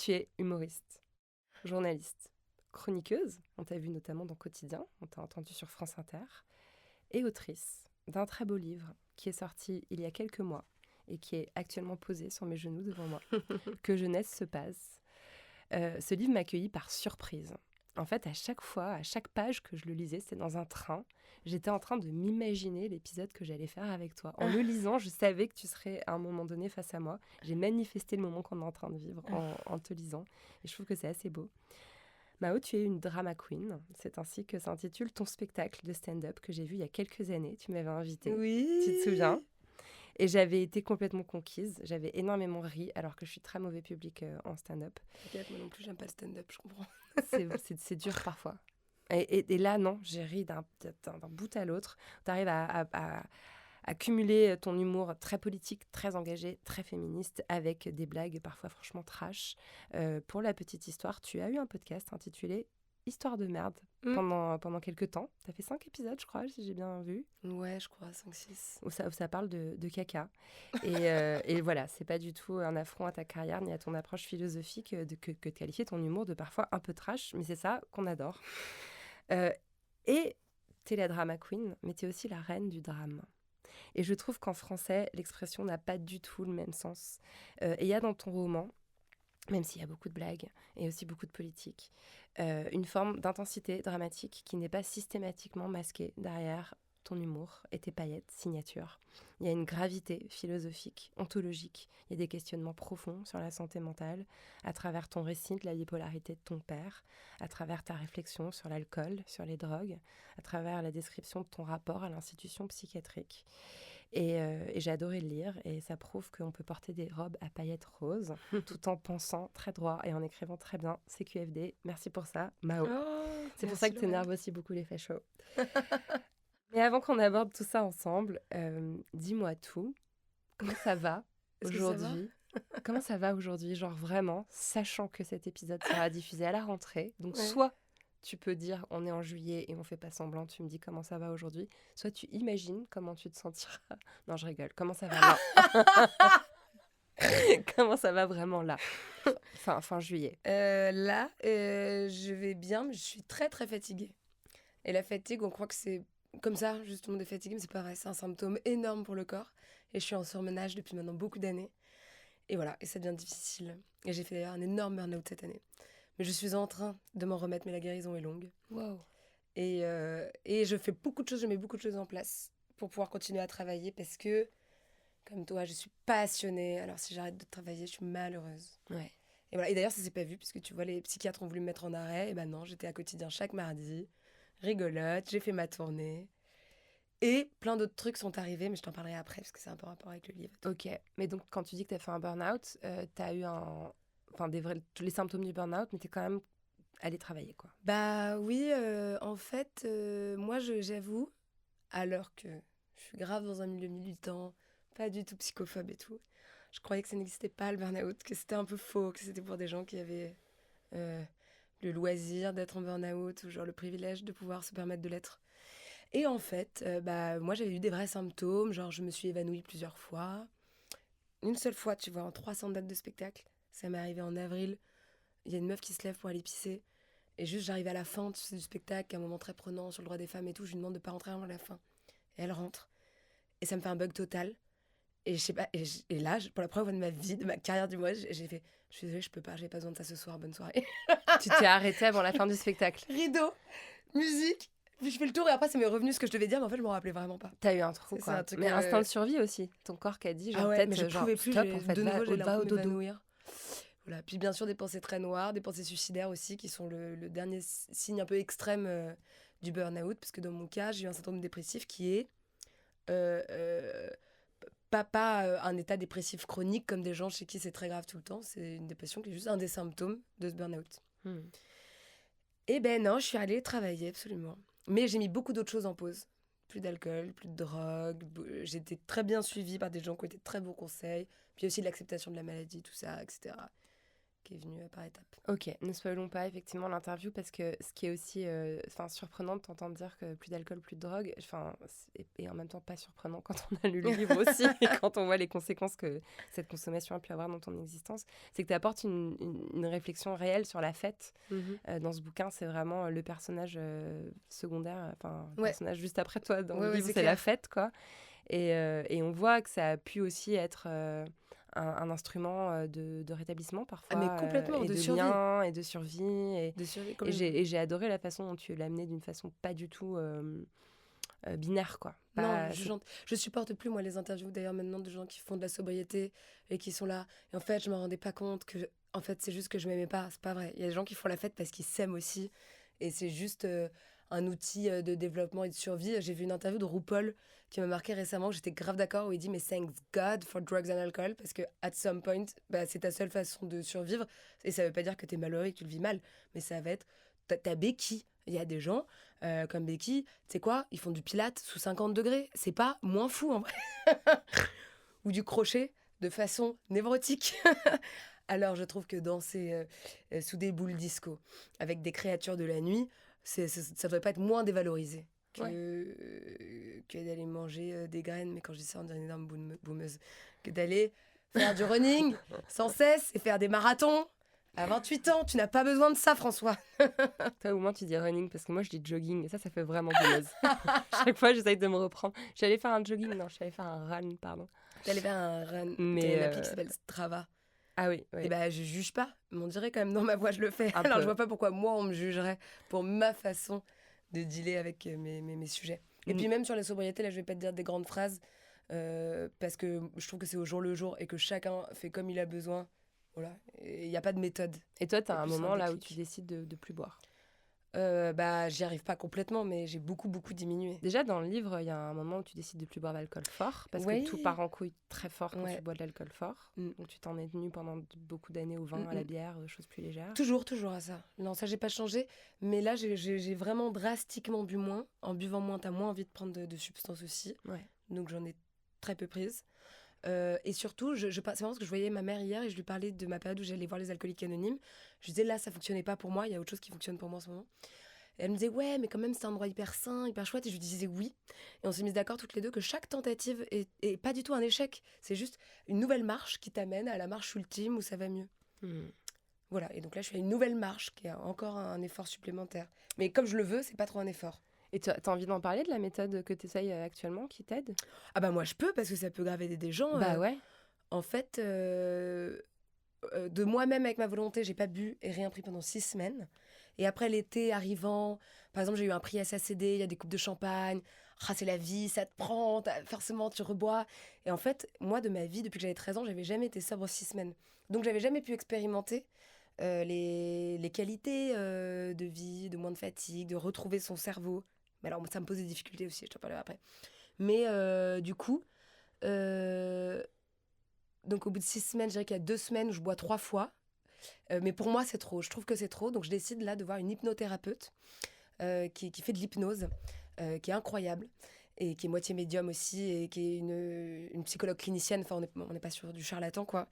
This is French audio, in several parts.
Tu es humoriste, journaliste, chroniqueuse, on t'a vu notamment dans Quotidien, on t'a entendu sur France Inter, et autrice d'un très beau livre qui est sorti il y a quelques mois et qui est actuellement posé sur mes genoux devant moi, Que jeunesse se passe. Ce livre m'a accueilli par surprise. En fait, à chaque fois, à chaque page que je le lisais, c'était dans un train. J'étais en train de m'imaginer l'épisode que j'allais faire avec toi. En le lisant, je savais que tu serais à un moment donné face à moi. J'ai manifesté le moment qu'on est en train de vivre en te lisant. Et je trouve que c'est assez beau. Mao, tu es une drama queen. C'est ainsi que s'intitule ton spectacle de stand-up que j'ai vu il y a quelques années. Tu m'avais invitée. Oui. Tu te souviens ? Et j'avais été complètement conquise. J'avais énormément ri, alors que je suis très mauvais public en stand-up. T'inquiète, moi non plus, j'aime pas le stand-up, je comprends. C'est dur parfois. Et là, non, j'ai ri d'un bout à l'autre. Tu arrives à cumuler ton humour très politique, très engagé, très féministe, avec des blagues parfois franchement trash. Pour la petite histoire, tu as eu un podcast intitulé Histoire de merde pendant quelques temps. Tu as fait 5 épisodes, je crois, si j'ai bien vu. Ouais, je crois, 5-6. Où ça parle de caca. Et voilà, c'est pas du tout un affront à ta carrière ni à ton approche philosophique que de qualifier ton humour de parfois un peu trash, mais c'est ça qu'on adore. Et t'es la drama queen, mais t'es aussi la reine du drame. Et je trouve qu'en français, l'expression n'a pas du tout le même sens. Et il y a dans ton roman, même s'il y a beaucoup de blagues et aussi beaucoup de politique, une forme d'intensité dramatique qui n'est pas systématiquement masquée derrière ton humour et tes paillettes, signature. Il y a une gravité philosophique, ontologique. Il y a des questionnements profonds sur la santé mentale à travers ton récit de la bipolarité de ton père, à travers ta réflexion sur l'alcool, sur les drogues, à travers la description de ton rapport à l'institution psychiatrique. Et j'ai adoré le lire, et ça prouve qu'on peut porter des robes à paillettes roses tout en pensant très droit et en écrivant très bien. CQFD, merci pour ça, Mao. C'est pour ça que t'énerves aussi beaucoup les fachos. Mais avant qu'on aborde tout ça ensemble, dis-moi tout. Comment ça va aujourd'hui ? Comment ça va aujourd'hui, genre vraiment, sachant que cet épisode sera diffusé à la rentrée. Donc soit tu peux dire on est en juillet et on fait pas semblant, tu me dis comment ça va aujourd'hui, soit tu imagines comment tu te sentiras. Non, je rigole. Comment ça va là ? Comment ça va vraiment là ? Fin juillet. Là, je vais bien, mais je suis très très fatiguée. Et la fatigue, on croit que c'est comme ça, juste tout le monde est fatigué, mais c'est pas vrai, c'est un symptôme énorme pour le corps. Et je suis en surmenage depuis maintenant beaucoup d'années. Et voilà, et ça devient difficile. Et j'ai fait d'ailleurs un énorme burn-out cette année. Mais je suis en train de m'en remettre, mais la guérison est longue. Wow. Et je fais beaucoup de choses, je mets beaucoup de choses en place pour pouvoir continuer à travailler parce que, comme toi, je suis passionnée. Alors si j'arrête de travailler, je suis malheureuse. Ouais. Et voilà. Et d'ailleurs, ça s'est pas vu puisque tu vois, les psychiatres ont voulu me mettre en arrêt. Et ben non, j'étais à Quotidien chaque mardi, rigolote, j'ai fait ma tournée. Et plein d'autres trucs sont arrivés, mais je t'en parlerai après parce que c'est un peu en rapport avec le livre. Ok. Mais donc, quand tu dis que tu as fait un burn-out, tu as eu tous les symptômes du burn-out, mais tu es quand même allé travailler, quoi. Bah oui, en fait, moi, j'avoue, alors que je suis grave dans un milieu militant, pas du tout psychophobe et tout, je croyais que ça n'existait pas le burn-out, que c'était un peu faux, que c'était pour des gens qui avaient le loisir d'être en burn-out ou genre le privilège de pouvoir se permettre de l'être. Et en fait, moi j'avais eu des vrais symptômes, genre je me suis évanouie plusieurs fois. Une seule fois, tu vois, en 300 dates de spectacle, ça m'est arrivé en avril, il y a une meuf qui se lève pour aller pisser. Et juste, j'arrive à la fin du spectacle, un moment très prenant sur le droit des femmes et tout, je lui demande de pas rentrer avant la fin. Et elle rentre. Et ça me fait un bug total. Et je sais pas, et là, pour la première fois de ma vie, de ma carrière du mois, j'ai fait, je suis désolée, je peux pas, j'ai pas besoin de ça ce soir, bonne soirée. Tu t'es arrêtée avant la fin du spectacle. Rideau, musique, puis je fais le tour et après c'est mes revenus ce que je devais dire, mais en fait je m'en rappelais vraiment pas. T'as eu un trou, C'est quoi. un truc, Mais instinct de survie aussi. Ton corps qui a dit, genre, Ah ouais, mais je peut-être, genre, pouvais plus, stop, en fait, de nouveau j'ai va au l'impression de dodo. m'évanouir. Voilà. Puis bien sûr des pensées très noires, des pensées suicidaires aussi, qui sont le dernier signe un peu extrême du burn-out, parce que dans mon cas, j'ai eu un syndrome dépressif qui est euh, euh, pas un état dépressif chronique comme des gens chez qui c'est très grave tout le temps, c'est une dépression qui est juste un des symptômes de ce burn-out. Et ben non, je suis allée travailler, absolument. Mais j'ai mis beaucoup d'autres choses en pause. Plus d'alcool, plus de drogue. J'ai été très bien suivie par des gens qui ont été très bons conseils. Puis aussi de l'acceptation de la maladie, tout ça, etc. qui est venu par étapes. Ok, ne spoilons pas effectivement l'interview parce que ce qui est aussi surprenant de t'entendre dire que plus d'alcool, plus de drogue, et en même temps pas surprenant quand on a lu le livre aussi et quand on voit les conséquences que cette consommation a pu avoir dans ton existence, c'est que tu apportes une réflexion réelle sur la fête. Dans ce bouquin, c'est vraiment le personnage secondaire, le personnage juste après toi dans le livre, c'est la fête, quoi. Et on voit que ça a pu aussi être un instrument de rétablissement parfois, mais complètement, et de survie. lien et de survie. De survie, et j'ai adoré la façon dont tu l'as amené d'une façon pas du tout binaire, quoi. Non, je supporte plus, moi, les interviews, d'ailleurs, maintenant, de gens qui font de la sobriété et qui sont là. Et en fait, je me rendais pas compte que, en fait, c'est juste que je m'aimais pas. C'est pas vrai. Il y a des gens qui font la fête parce qu'ils s'aiment aussi. Et c'est juste un outil de développement et de survie. J'ai vu une interview de RuPaul qui m'a marqué récemment. J'étais grave d'accord où il dit, mais thanks God for drugs and alcohol, parce que at some point, c'est ta seule façon de survivre. Et ça veut pas dire que t'es malheureux et que tu le vis mal, mais ça va être ta béquille. Il y a des gens comme Becky, tu sais quoi, ils font du pilates sous 50 degrés. C'est pas moins fou en vrai. Ou du crochet de façon névrotique. Alors je trouve que danser sous des boules disco avec des créatures de la nuit, ça devrait pas être moins dévalorisé que d'aller manger des graines. Mais quand je dis ça, on dirait une énorme boumeuse. Que d'aller faire du running sans cesse et faire des marathons. À 28 ans, tu n'as pas besoin de ça, François. Toi, au moins, tu dis running, parce que moi, je dis jogging, et ça fait vraiment bouleuse. Chaque fois, j'essaye de me reprendre. J'allais faire un jogging, non, j'allais faire un run, pardon. T'allais faire un run, mais t'as une appli qui s'appelle Strava. Ah oui, oui. Et je juge pas, mais on dirait quand même dans ma voix, je le fais. Alors, je vois pas pourquoi moi, on me jugerait pour ma façon de dealer avec mes sujets. Et puis même sur la sobriété, là, je vais pas te dire des grandes phrases, parce que je trouve que c'est au jour le jour et que chacun fait comme il a besoin. Voilà, il n'y a pas de méthode. Et toi, tu as un moment là où tu décides de plus boire? J'y arrive pas complètement, mais j'ai beaucoup diminué. Déjà, dans le livre, il y a un moment où tu décides de plus boire d'alcool fort, parce que tout part en couille très fort quand tu bois de l'alcool fort. Donc tu t'en es tenu pendant beaucoup d'années au vin, à la bière, aux choses plus légères. Toujours à ça. Non, ça, j'ai pas changé. Mais là, j'ai vraiment drastiquement bu moins. En buvant moins, t'as moins envie de prendre de substances aussi. Ouais. Donc j'en ai très peu prise. Et surtout, c'est marrant parce que je voyais ma mère hier et je lui parlais de ma période où j'allais voir les alcooliques anonymes. Je disais là, ça fonctionnait pas pour moi, il y a autre chose qui fonctionne pour moi en ce moment. Et elle me disait ouais, mais quand même c'est un endroit hyper sain, hyper chouette. Et je lui disais oui. Et on s'est mis d'accord toutes les deux que chaque tentative est pas du tout un échec. C'est juste une nouvelle marche qui t'amène à la marche ultime où ça va mieux. Voilà, et donc là je suis à une nouvelle marche qui a encore un effort supplémentaire. Mais comme je le veux, c'est pas trop un effort. Et tu as envie d'en parler de la méthode que tu essayes actuellement qui t'aide? Ah bah moi je peux parce que ça peut grave aider des gens. Bah ouais. En fait, de moi-même avec ma volonté, j'ai pas bu et rien pris pendant 6 semaines. Et après l'été arrivant, par exemple j'ai eu un prix SACD, il y a des coupes de champagne. C'est la vie, ça te prend, forcément tu rebois. Et en fait, moi de ma vie, depuis que j'avais 13 ans, j'avais jamais été sobre 6 semaines. Donc j'avais jamais pu expérimenter les qualités de vie, de moins de fatigue, de retrouver son cerveau. Mais alors, ça me pose des difficultés aussi, je t'en parlerai après. Mais du coup, donc au bout de 6 semaines, je dirais qu'il y a 2 semaines où je bois 3 fois. Mais pour moi, c'est trop. Je trouve que c'est trop. Donc je décide là de voir une hypnothérapeute qui fait de l'hypnose, qui est incroyable. Et qui est moitié médium aussi, et qui est une psychologue clinicienne. Enfin, on n'est pas sur du charlatan, quoi.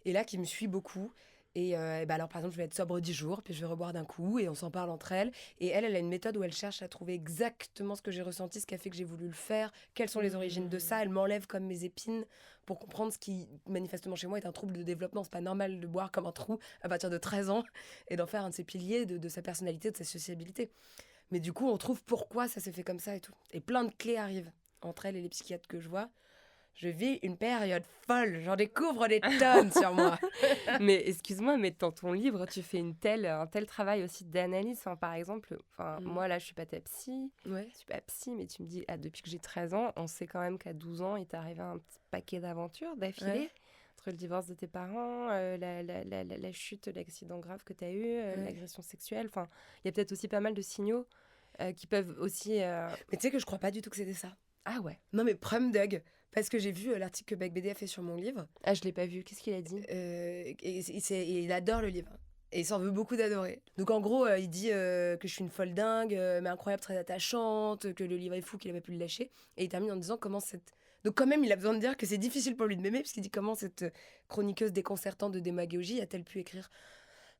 Et là, qui me suit beaucoup. Et alors, par exemple, je vais être sobre 10 jours, puis je vais reboire d'un coup, et on s'en parle entre elles. Et elle a une méthode où elle cherche à trouver exactement ce que j'ai ressenti, ce qui a fait que j'ai voulu le faire, quelles sont les origines de ça. Elle m'enlève comme mes épines pour comprendre ce qui, manifestement chez moi, est un trouble de développement. C'est pas normal de boire comme un trou à partir de 13 ans et d'en faire un de ses piliers de sa personnalité, de sa sociabilité. Mais du coup, on trouve pourquoi ça s'est fait comme ça et tout. Et plein de clés arrivent entre elle et les psychiatres que je vois. Je vis une période folle, j'en découvre des tonnes sur moi. Mais excuse-moi, mais dans ton livre, tu fais un tel travail aussi d'analyse. Par exemple, moi là, je suis pas ta psy, je suis pas psy, mais tu me dis, depuis que j'ai 13 ans, on sait quand même qu'à 12 ans, il t'est arrivé un petit paquet d'aventures d'affilée. Ouais. Entre le divorce de tes parents, la chute, l'accident grave que tu as eu, l'agression sexuelle. Il y a peut-être aussi pas mal de signaux qui peuvent aussi... Mais tu sais que je crois pas du tout que c'était ça. Ah ouais. Non mais preuve Doug. Parce que j'ai vu l'article que Beck BD a fait sur mon livre. Ah, je l'ai pas vu. Qu'est-ce qu'il a dit ? Il adore le livre. Et il s'en veut beaucoup d'adorer. Donc en gros, il dit que je suis une folle dingue, mais incroyable, très attachante, que le livre est fou, qu'il n'a pas pu le lâcher. Et il termine en disant comment cette... Donc quand même, il a besoin de dire que c'est difficile pour lui de m'aimer, parce qu'il dit comment cette chroniqueuse déconcertante de démagogie a-t-elle pu écrire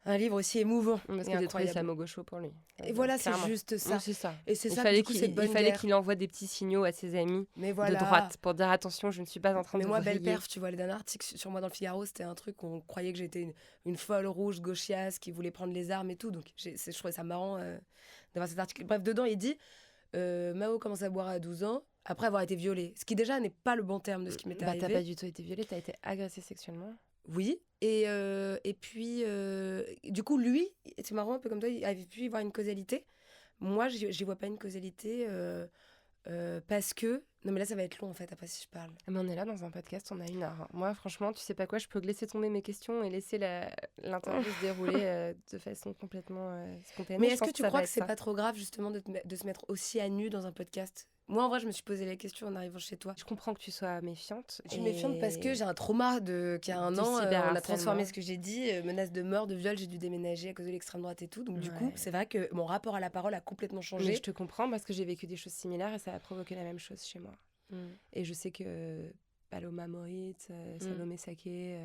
un livre aussi émouvant Parce et que j'ai trouvé incroyable. ça mogo chaud pour lui. Et voilà, c'est Clairement. juste ça. Oui, c'est ça. Et c'est Il ça, fallait du coup, c'est de bonne il fallait guerre. qu'il envoie des petits signaux à ses amis Mais de voilà. droite pour dire attention, je ne suis pas en train Mais de moi, vriller. belle perf, tu vois, le dernier article sur moi dans le Figaro, c'était un truc où on croyait que j'étais une folle rouge gauchiasse qui voulait prendre les armes et tout. Donc, je trouvais ça marrant d'avoir cet article. Bref, dedans, il dit Mao commence à boire à 12 ans après avoir été violée. Ce qui, déjà, n'est pas le bon terme de ce qui m'était Bah, t'as arrivé. pas du tout été violée, t'as été agressée sexuellement. Oui. Et puis, du coup, lui, c'est marrant, un peu comme toi, il avait pu y voir une causalité. Moi, j'y vois pas une causalité parce que. Non, mais là, ça va être long, en fait, après, si je parle. Mais on est là dans un podcast, on a 1 heure. Hein. Moi, franchement, tu sais pas quoi, je peux laisser tomber mes questions et laisser l'interview se dérouler de façon complètement spontanée. Mais Je est-ce pense que tu ça crois va que être c'est ça. pas trop grave, justement, de se mettre aussi à nu dans un podcast? Moi, en vrai, je me suis posé la question en arrivant chez toi. Je comprends que tu sois méfiante. Je suis méfiante parce que j'ai un trauma qu'il y a un de an, on a cyberharcèlement. transformé ce que j'ai dit, menace de mort, de viol, j'ai dû déménager à cause de l'extrême droite et tout. Donc du coup, Ouais. c'est vrai que mon rapport à la parole a complètement Mais changé. je te comprends parce que j'ai vécu des choses similaires et ça a provoqué la même chose chez moi. Et je sais que Paloma Moritz, Salomé Saké,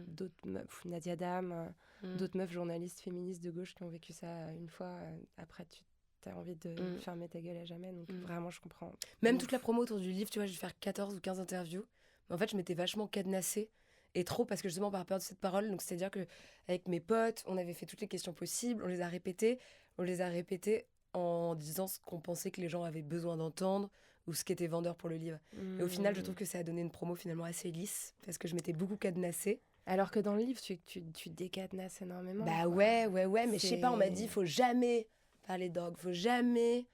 d'autres meufs, Nadia Dam, d'autres meufs journalistes féministes de gauche qui ont vécu ça une fois, après tu as envie de fermer ta gueule à jamais. Donc vraiment, je comprends. Même toute la promo autour du livre, tu vois, je vais faire 14 ou 15 interviews. Mais en fait, je m'étais vachement cadenassée. Et trop, parce que justement, par peur de cette parole. Donc, c'est-à-dire qu'avec mes potes, on avait fait toutes les questions possibles, on les a répétées. On les a répétées en disant ce qu'on pensait que les gens avaient besoin d'entendre ou ce qui était vendeur pour le livre. Et au final, je trouve que ça a donné une promo finalement assez lisse, parce que je m'étais beaucoup cadenassée. Alors que dans le livre, tu décadenasses énormément. Bah quoi. ouais, mais je sais pas, on m'a dit, faut jamais parler de drogue, faut jamais...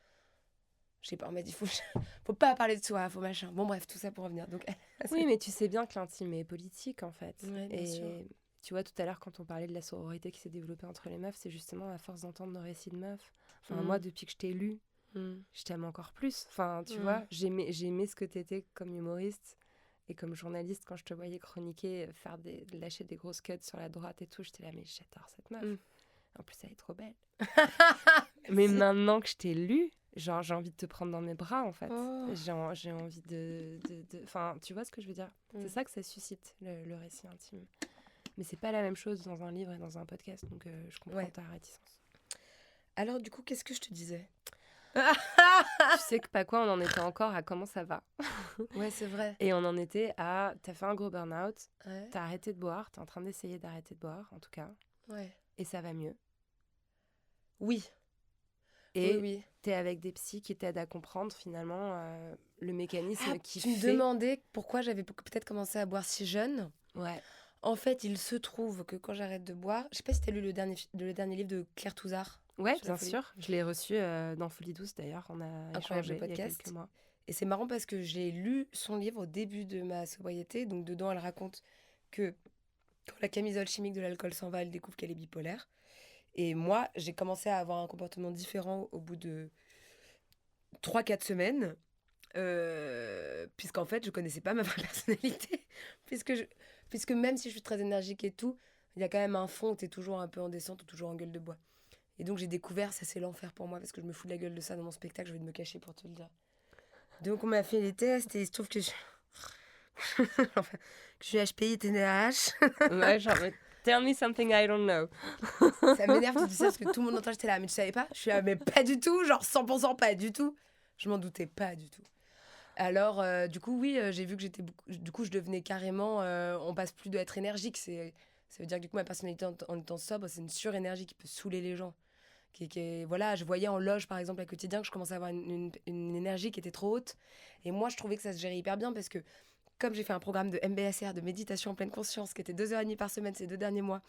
Je sais pas, on m'a dit, faut pas parler de soi, faut machin. Bon bref, tout ça pour revenir. Donc, Oui, mais tu sais bien que l'intime est politique, en fait. Ouais, bien sûr. Tu vois, tout à l'heure, quand on parlait de la sororité qui s'est développée entre les meufs, c'est justement à force d'entendre nos récits de meufs. Enfin, moi, depuis que je t'ai lu, je t'aime encore plus. Enfin, tu vois, j'aimais ce que t'étais comme humoriste et comme journaliste quand je te voyais chroniquer, lâcher des grosses cuts sur la droite et tout. J'étais là, mais j'adore cette meuf. En plus, elle est trop belle. Mais maintenant que je t'ai lu, genre, j'ai envie de te prendre dans mes bras, en fait. Oh. J'ai envie de... Enfin, tu vois ce que je veux dire? C'est ça que ça suscite, le récit intime. Mais c'est pas la même chose dans un livre et dans un podcast, donc je comprends ta réticence. Alors, du coup, qu'est-ce que je te disais? Tu sais que pas quoi, on en était encore à comment ça va. Ouais, c'est vrai. Et on en était à... T'as fait un gros burn-out, Ouais. t'as arrêté de boire, t'es en train d'essayer d'arrêter de boire, en tout cas. Ouais. Et ça va mieux. Oui. Et oui. t'es avec des psys qui t'aident à comprendre finalement le mécanisme qui tu me demandais pourquoi j'avais peut-être commencé à boire si jeune. Ouais. En fait, il se trouve que quand j'arrête de boire... Je sais pas si t'as lu le dernier livre de Claire Touzard. Ouais, bien sûr. Je l'ai reçu dans Folie Douce d'ailleurs. On a échangé il y a quelques mois. Et c'est marrant parce que j'ai lu son livre au début de ma sobriété. Donc dedans, elle raconte que quand la camisole chimique de l'alcool s'en va, elle découvre qu'elle est bipolaire. Et moi, j'ai commencé à avoir un comportement différent au bout de 3-4 semaines. Puisqu'en fait, je connaissais pas ma vraie personnalité. Puisque même si je suis très énergique et tout, il y a quand même un fond où t'es toujours un peu en descente ou toujours en gueule de bois. Et donc j'ai découvert, ça c'est l'enfer pour moi, parce que je me fous de la gueule de ça dans mon spectacle, je vais me cacher pour te le dire. Donc on m'a fait les tests et il se trouve que je suis HPI, TNAH. Ouais, genre, tell me something I don't know. Ça m'énerve, tu dis ça, parce que tout le monde entend, j'étais là, mais tu savais pas? Je suis là, mais pas du tout, genre 100% pas du tout. Je m'en doutais pas du tout. Alors, du coup, oui, j'ai vu que du coup, je devenais carrément... on passe plus d'être énergique. Ça veut dire que du coup, ma personnalité en étant sobre, c'est une surénergie qui peut saouler les gens. Voilà, je voyais en loge, par exemple, à quotidien, que je commençais à avoir une énergie qui était trop haute. Et moi, je trouvais que ça se gérait hyper bien parce que, comme j'ai fait un programme de MBSR, de méditation en pleine conscience, qui était 2h30 par semaine ces 2 derniers mois,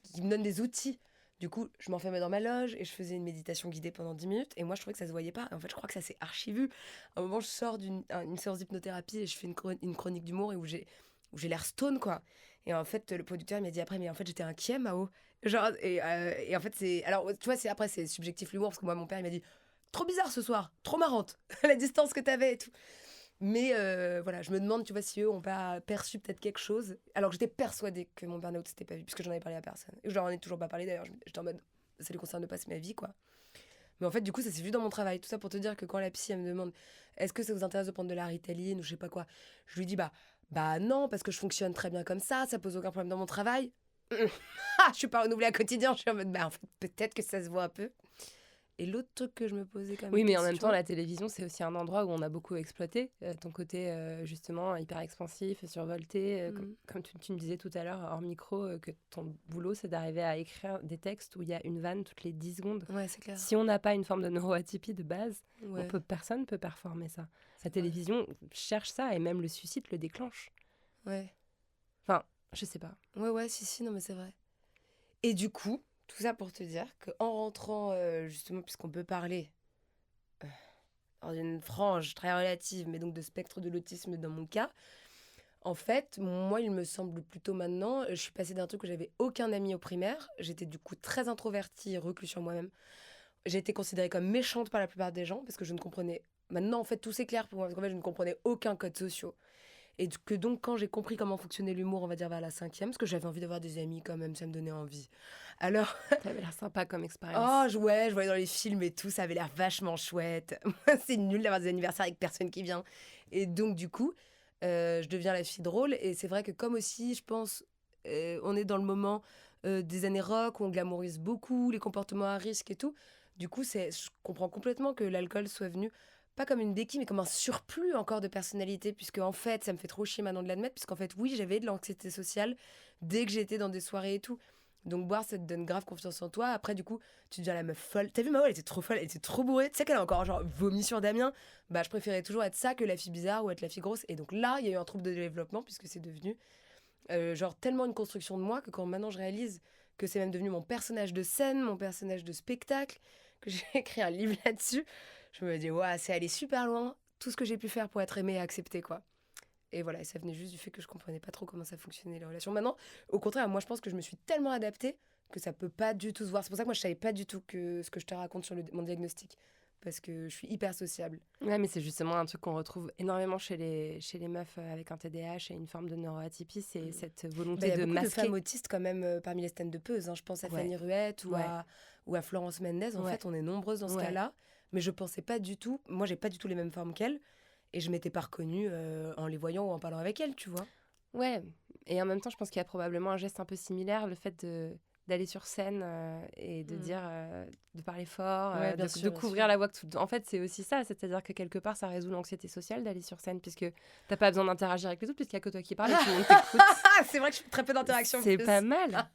qui me donne des outils. Du coup, je m'enfermais dans ma loge et je faisais une méditation guidée pendant 10 minutes. Et moi, je trouvais que ça se voyait pas. Et en fait, je crois que ça s'est archi vu. À un moment, je sors d'une séance d'hypnothérapie et je fais une chronique d'humour et où j'ai l'air stone, quoi. Et en fait, le producteur m'a dit après, mais en fait, j'étais inquiet, Mao. Genre, et en fait, c'est... Alors, tu vois, après, c'est subjectif l'humour, parce que moi, mon père, il m'a dit trop bizarre ce soir, trop marrante, la distance que t'avais et tout. Mais voilà, je me demande, tu vois, si eux ont pas perçu peut-être quelque chose, alors que j'étais persuadée que mon burn-out s'était pas vu, puisque j'en avais parlé à personne. Et je leur en ai toujours pas parlé d'ailleurs, j'étais en mode, ça les concerne pas, c'est ma vie, quoi. Mais en fait, du coup, ça s'est vu dans mon travail. Tout ça pour te dire que quand la psy, elle me demande, est-ce que ça vous intéresse de prendre de la Ritaline ou je sais pas quoi, je lui dis, bah non, parce que je fonctionne très bien comme ça pose aucun problème dans mon travail. je suis pas renouvelée à quotidien. Je suis en mode, en fait, peut-être que ça se voit un peu. Et l'autre truc que je me posais comme Oui, mais question... en même temps, la télévision, c'est aussi un endroit où on a beaucoup exploité ton côté, justement, hyper expansif et survolté. Comme tu me disais tout à l'heure, hors micro, que ton boulot, c'est d'arriver à écrire des textes où il y a une vanne toutes les 10 secondes. Ouais, c'est clair. Si on n'a pas une forme de neuroatypie de base, personne ne peut performer ça. La télévision cherche ça et même le suscite, le déclenche. Ouais. Enfin, je sais pas. Ouais, si, non, mais c'est vrai. Et du coup, tout ça pour te dire qu'en rentrant, justement, puisqu'on peut parler dans une frange très relative, mais donc de spectre de l'autisme dans mon cas, en fait, moi, il me semble plutôt maintenant, je suis passée d'un truc où j'avais aucun ami au primaire, j'étais du coup très introvertie et reclus sur moi-même. J'ai été considérée comme méchante par la plupart des gens, parce que je ne comprenais... Maintenant, en fait, tout s'éclaire pour moi, parce qu'en fait, je ne comprenais aucun code social. Et que donc, quand j'ai compris comment fonctionnait l'humour, on va dire vers la 5e, parce que j'avais envie d'avoir des amis quand même, ça me donnait envie. Alors... T'avais l'air sympa comme expérience. Oh, je voyais dans les films et tout, ça avait l'air vachement chouette. C'est nul d'avoir des anniversaires avec personne qui vient. Et donc, du coup, je deviens la fille drôle. Et c'est vrai que comme aussi, je pense, on est dans le moment des années rock où on glamourise beaucoup les comportements à risque et tout. Du coup, je comprends complètement que l'alcool soit venu, pas comme une béquille, mais comme un surplus encore de personnalité, puisque en fait, ça me fait trop chier maintenant de l'admettre, puisqu'en fait, oui, j'avais de l'anxiété sociale dès que j'étais dans des soirées et tout. Donc boire, ça te donne grave confiance en toi. Après, du coup, tu deviens la meuf folle. T'as vu Mao, elle était trop folle, elle était trop bourrée. Tu sais qu'elle a encore genre vomi sur Damien. Bah, je préférais toujours être ça que la fille bizarre ou être la fille grosse. Et donc là, il y a eu un trouble de développement puisque c'est devenu genre tellement une construction de moi que quand maintenant je réalise que c'est même devenu mon personnage de scène, mon personnage de spectacle, que j'ai écrit un livre là-dessus, je me dis, ouais, c'est aller super loin. Tout ce que j'ai pu faire pour être aimée et acceptée, quoi. Et voilà, et ça venait juste du fait que je comprenais pas trop comment ça fonctionnait les relations. Maintenant, au contraire, moi je pense que je me suis tellement adaptée que ça peut pas du tout se voir. C'est pour ça que moi je savais pas du tout que ce que je te raconte sur mon diagnostic. Parce que je suis hyper sociable. Ouais, mais c'est justement un truc qu'on retrouve énormément chez les meufs avec un TDAH et une forme de neuroatypie, c'est cette volonté Il y a de beaucoup masquer. de femmes autistes quand même parmi les stand-upeuses. Je pense à Fanny Ruette ou à Florence Mendez. En fait, on est nombreuses dans ce cas-là. Mais je pensais pas du tout... Moi, j'ai pas du tout les mêmes formes qu'elles. Et je m'étais pas reconnue en les voyant ou en parlant avec elles, tu vois. Ouais, et en même temps, je pense qu'il y a probablement un geste un peu similaire, le fait d'aller sur scène et de dire, de parler fort, de couvrir la voix. En fait, c'est aussi ça, c'est-à-dire que quelque part, ça résout l'anxiété sociale d'aller sur scène, puisque t'as pas besoin d'interagir avec les autres, puisqu'il y a que toi qui parles et tout le monde t'écoute. C'est vrai que je fais très peu d'interactions. C'est pas mal.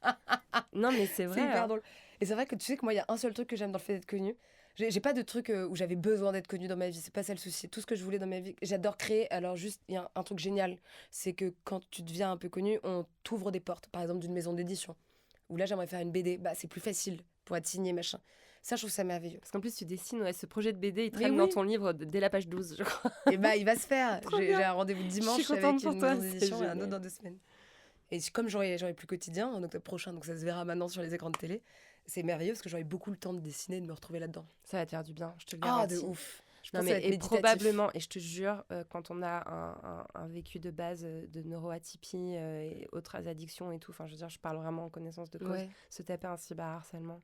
Non, mais c'est vrai. C'est hyper drôle. Et c'est vrai que tu sais que moi, il y a un seul truc que j'aime dans le fait d'être connue. J'ai pas de truc où j'avais besoin d'être connue dans ma vie, c'est pas ça le souci. Tout ce que je voulais dans ma vie, j'adore créer. Alors juste, il y a un truc génial, c'est que quand tu deviens un peu connue, on t'ouvre des portes, par exemple d'une maison d'édition. Où là, j'aimerais faire une BD, bah c'est plus facile pour être signé, machin. Ça, je trouve ça merveilleux. Parce qu'en plus, tu dessines, ce projet de BD, il traîne dans ton livre dès la page 12, je crois. Et bah, il va se faire. J'ai un rendez-vous dimanche avec une maison d'édition et un autre dans 2 semaines. Et comme j'aurai plus quotidien en octobre prochain, donc ça se verra maintenant sur les écrans de télé, c'est merveilleux parce que j'aurai beaucoup le temps de dessiner et de me retrouver là-dedans. Ça va te faire du bien, je te le garantis. Ah, de ouf. Non, mais et probablement, et je te jure, quand on a un vécu de base de neuroatypie et autres addictions et tout, enfin, je veux dire, je parle vraiment en connaissance de cause, se taper un cyberharcèlement,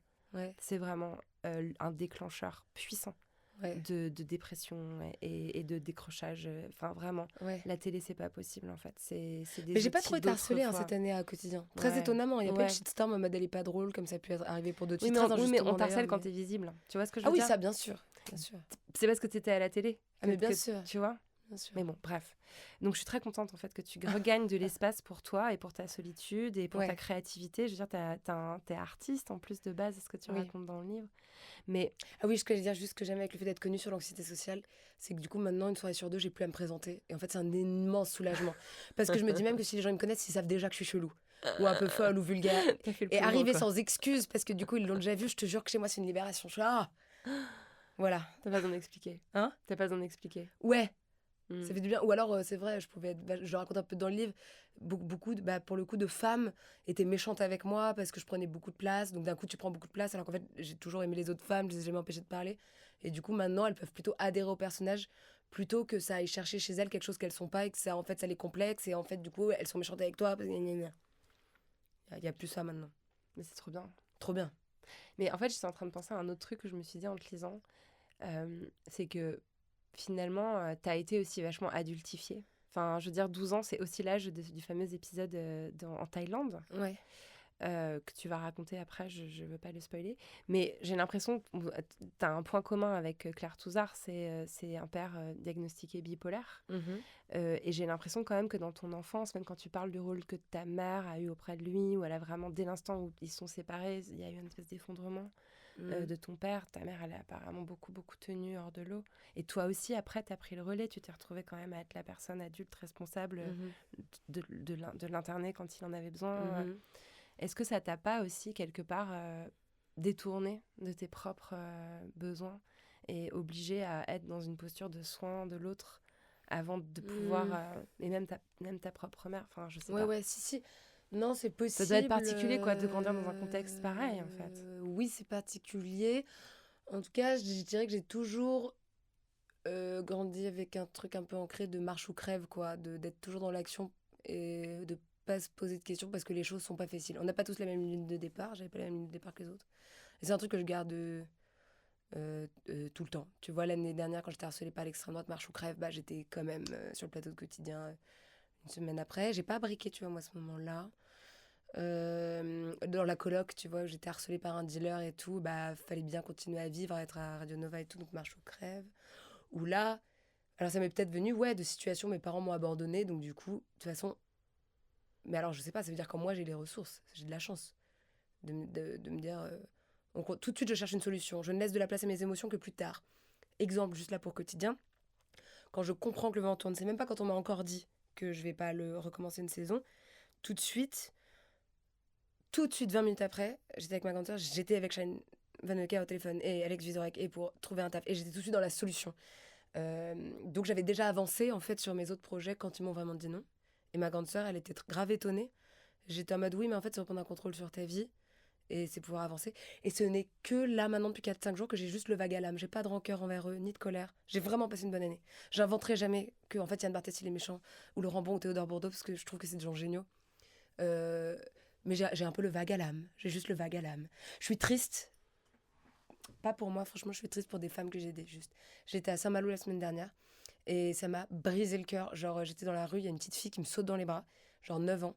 c'est vraiment un déclencheur puissant de dépression et de décrochage. Enfin, vraiment, la télé, c'est pas possible, en fait. C'est des mais j'ai pas trop été harcelée cette année à quotidien. Très étonnamment, il n'y a pas de shitstorm en mode elle est pas drôle, comme ça a pu arriver pour d'autres titres. Oui, mais on t'harcèle quand t'es visible. Tu vois ce que je veux dire ? Ah oui, ça, bien sûr. C'est parce que t'étais à la télé. Ah, mais bien sûr. Tu vois ? Bien sûr. Mais bon, bref. Donc, je suis très contente, en fait, que tu regagnes de l'espace pour toi et pour ta solitude et pour ta créativité. Je veux dire, t'es artiste, en plus, de base, c'est ce que tu racontes dans le livre. Mais... Ah oui, ce que je veux dire, juste ce que j'aime avec le fait d'être connue sur l'anxiété sociale, c'est que du coup, maintenant, une soirée sur 2, j'ai plus à me présenter. Et en fait, c'est un immense soulagement. Parce que je me dis même que si les gens me connaissent, ils savent déjà que je suis chelou. Ou un peu folle ou vulgaire. Et arriver sans excuse, parce que du coup, ils l'ont déjà vu, je te jure que chez moi, c'est une libération. Je suis là, voilà. T'as pas besoin d'expliquer. Hein ? T'as pas besoin d'expliquer. Ouais. Ça fait du bien. Ou alors, c'est vrai, je le raconte un peu dans le livre, beaucoup pour le coup, de femmes étaient méchantes avec moi parce que je prenais beaucoup de place. Donc d'un coup, tu prends beaucoup de place, alors qu'en fait, j'ai toujours aimé les autres femmes, je les ai jamais empêchées de parler. Et du coup, maintenant, elles peuvent plutôt adhérer au personnage plutôt que ça aille chercher chez elles quelque chose qu'elles sont pas et que ça, en fait, ça les complexe. Et en fait, du coup, elles sont méchantes avec toi. Il y a plus ça maintenant. Mais c'est trop bien. Trop bien. Mais en fait, j'étais en train de penser à un autre truc que je me suis dit en te lisant. C'est que finalement, t'as été aussi vachement adultifiée. Enfin, je veux dire, 12 ans, c'est aussi l'âge du fameux épisode en Thaïlande. Ouais. que tu vas raconter après, je veux pas le spoiler. Mais j'ai l'impression que tu as un point commun avec Claire Touzard, c'est un père diagnostiqué bipolaire. Et j'ai l'impression quand même que dans ton enfance, même quand tu parles du rôle que ta mère a eu auprès de lui, où elle a vraiment, dès l'instant où ils sont séparés, il y a eu une espèce d'effondrement de ton père. Ta mère, elle a apparemment beaucoup, beaucoup tenu hors de l'eau. Et toi aussi, après, tu as pris le relais. Tu t'es retrouvée quand même à être la personne adulte responsable de l'interner quand il en avait besoin. Est-ce que ça t'a pas aussi, quelque part, détourné de tes propres besoins et obligé à être dans une posture de soin de l'autre avant de pouvoir... et même ta propre mère, enfin, je sais pas. Ouais, si. Non, c'est possible. Ça doit être particulier, quoi, de grandir dans un contexte pareil, en fait. Oui, c'est particulier. En tout cas, je dirais que j'ai toujours grandi avec un truc un peu ancré de marche ou crève, quoi, d'être toujours dans l'action et de pas se poser de questions parce que les choses sont pas faciles. On n'a pas tous la même ligne de départ, j'avais pas la même ligne de départ que les autres. Et c'est un truc que je garde tout le temps. Tu vois, l'année dernière, quand j'étais harcelée par l'extrême droite, marche ou crève, bah, j'étais quand même sur le plateau de Quotidien une semaine après. J'ai pas briqué, tu vois, moi, à ce moment-là. Dans la coloc, tu vois, où j'étais harcelée par un dealer et tout, bah, fallait bien continuer à vivre, à être à Radio Nova et tout, donc marche ou crève. Ou là, alors ça m'est peut-être venu, de situations, mes parents m'ont abandonnée, donc du coup, de toute façon, mais alors je sais pas, ça veut dire qu'en moi j'ai les ressources, j'ai de la chance de me dire, donc, tout de suite je cherche une solution, je ne laisse de la place à mes émotions que plus tard. Exemple, juste là pour quotidien, quand je comprends que le vent tourne, c'est même pas quand on m'a encore dit que je vais pas le recommencer une saison, tout de suite, 20 minutes après, j'étais avec ma grande sœur, j'étais avec Shane Van Hoecke au téléphone et Alex Vizorek et pour trouver un taf, et j'étais tout de suite dans la solution. Donc j'avais déjà avancé en fait sur mes autres projets quand ils m'ont vraiment dit non. Et ma grande sœur, elle était grave étonnée. J'étais en mode oui, mais en fait c'est reprendre un contrôle sur ta vie et c'est pouvoir avancer. Et ce n'est que là maintenant depuis 4-5 jours que j'ai juste le vague à l'âme. J'ai pas de rancœur envers eux, ni de colère. J'ai vraiment passé une bonne année. J'inventerai jamais que en fait Yann Barthès il est méchant ou Laurent Bon ou Théodore Bourdeau parce que je trouve que c'est des gens géniaux. Mais j'ai un peu le vague à l'âme. J'ai juste le vague à l'âme. Je suis triste. Pas pour moi, franchement, je suis triste pour des femmes que j'ai aidées, juste. J'étais à Saint-Malo la semaine dernière et ça m'a brisé le cœur. Genre, j'étais dans la rue, il y a une petite fille qui me saute dans les bras, genre 9 ans.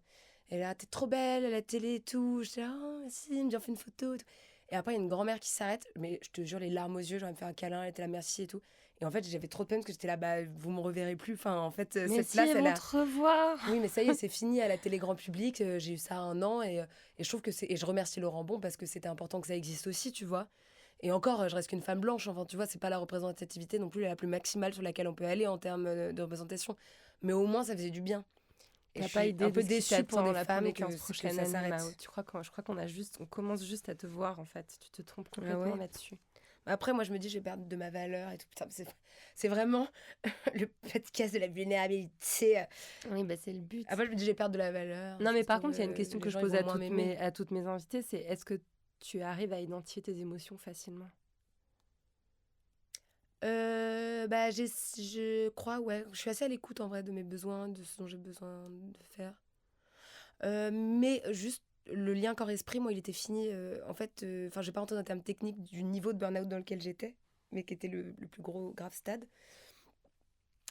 Et là, t'es trop belle à la télé et tout. J'étais là, oh, merci, il me dit, on fait une photo et tout. Et après, il y a une grand-mère qui s'arrête, mais je te jure, les larmes aux yeux, genre, elle me fait un câlin, elle était là, merci et tout. Et en fait, j'avais trop de peine parce que j'étais là, bah, vous me reverrez plus. Enfin, en fait, Mais cette si, place, elles vont te revoir. Oui, mais ça y est, c'est fini à la télé grand public. J'ai eu ça 1 an et je trouve que c'est. Et je remercie Laurent Bon parce que c'était important que ça existe aussi, tu vois. Et encore, je reste qu'une femme blanche. Enfin, tu vois, c'est pas la représentativité non plus la plus maximale sur laquelle on peut aller en termes de représentation. Mais au moins, ça faisait du bien. Et T'as je pas suis idée un peu de ce qui déçue pour des t'attend femmes les que 15 prochaines ça années, s'arrête. Mao. Je crois on commence juste à te voir, en fait. Tu te trompes Ah complètement ouais. là-dessus. Après, moi, je me dis, je vais perdre de ma valeur et tout. Putain, c'est vraiment le podcast de la vulnérabilité. Oui, bah c'est le but. Après, je me dis, je vais perdre de la valeur. Non, Ça mais se par trouve, contre, il y a une question les que je gens, ils pose vont à moins m'aimer. toutes mes invités, c'est est-ce que tu arrives à identifier tes émotions facilement? Bah, je crois, ouais. Je suis assez à l'écoute en vrai de mes besoins, de ce dont j'ai besoin de faire. Mais juste le lien corps-esprit, moi, il était fini. En fait, enfin, je vais pas rentrer dans le terme technique du niveau de burn-out dans lequel j'étais, mais qui était le plus gros grave stade.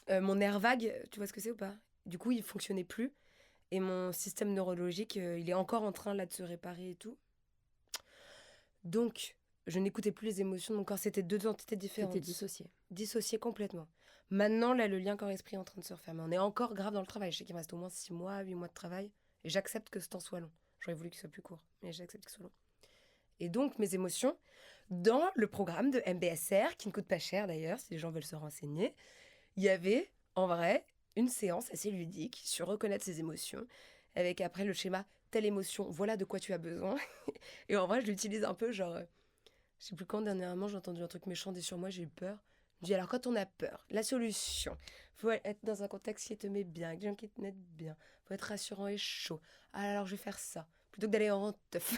Mon nerf vague, tu vois ce que c'est ou pas? Du coup, il fonctionnait plus. Et mon système neurologique, il est encore en train là de se réparer et tout. Donc, je n'écoutais plus les émotions de mon corps. C'était deux entités différentes. C'était dissocié. Dissocié complètement. Maintenant, là, le lien corps-esprit est en train de se refermer. On est encore grave dans le travail. Je sais qu'il me reste au moins 6 mois, 8 mois de travail. Et j'accepte que ce temps soit long. J'aurais voulu qu'il soit plus court, mais j'accepte qu'il soit long. Et donc, mes émotions, dans le programme de MBSR, qui ne coûte pas cher d'ailleurs, si les gens veulent se renseigner, il y avait, en vrai, une séance assez ludique sur reconnaître ses émotions, avec après le schéma telle émotion, voilà de quoi tu as besoin. Et en vrai, je l'utilise un peu, genre, je sais plus quand dernièrement, j'ai entendu un truc méchant dit sur moi, j'ai eu peur. Je dis alors, quand on a peur, la solution, faut être dans un contexte qui te met bien, avec des gens qui te mettent bien, faut être rassurant et chaud. Ah, alors je vais faire ça, plutôt que d'aller en teuf.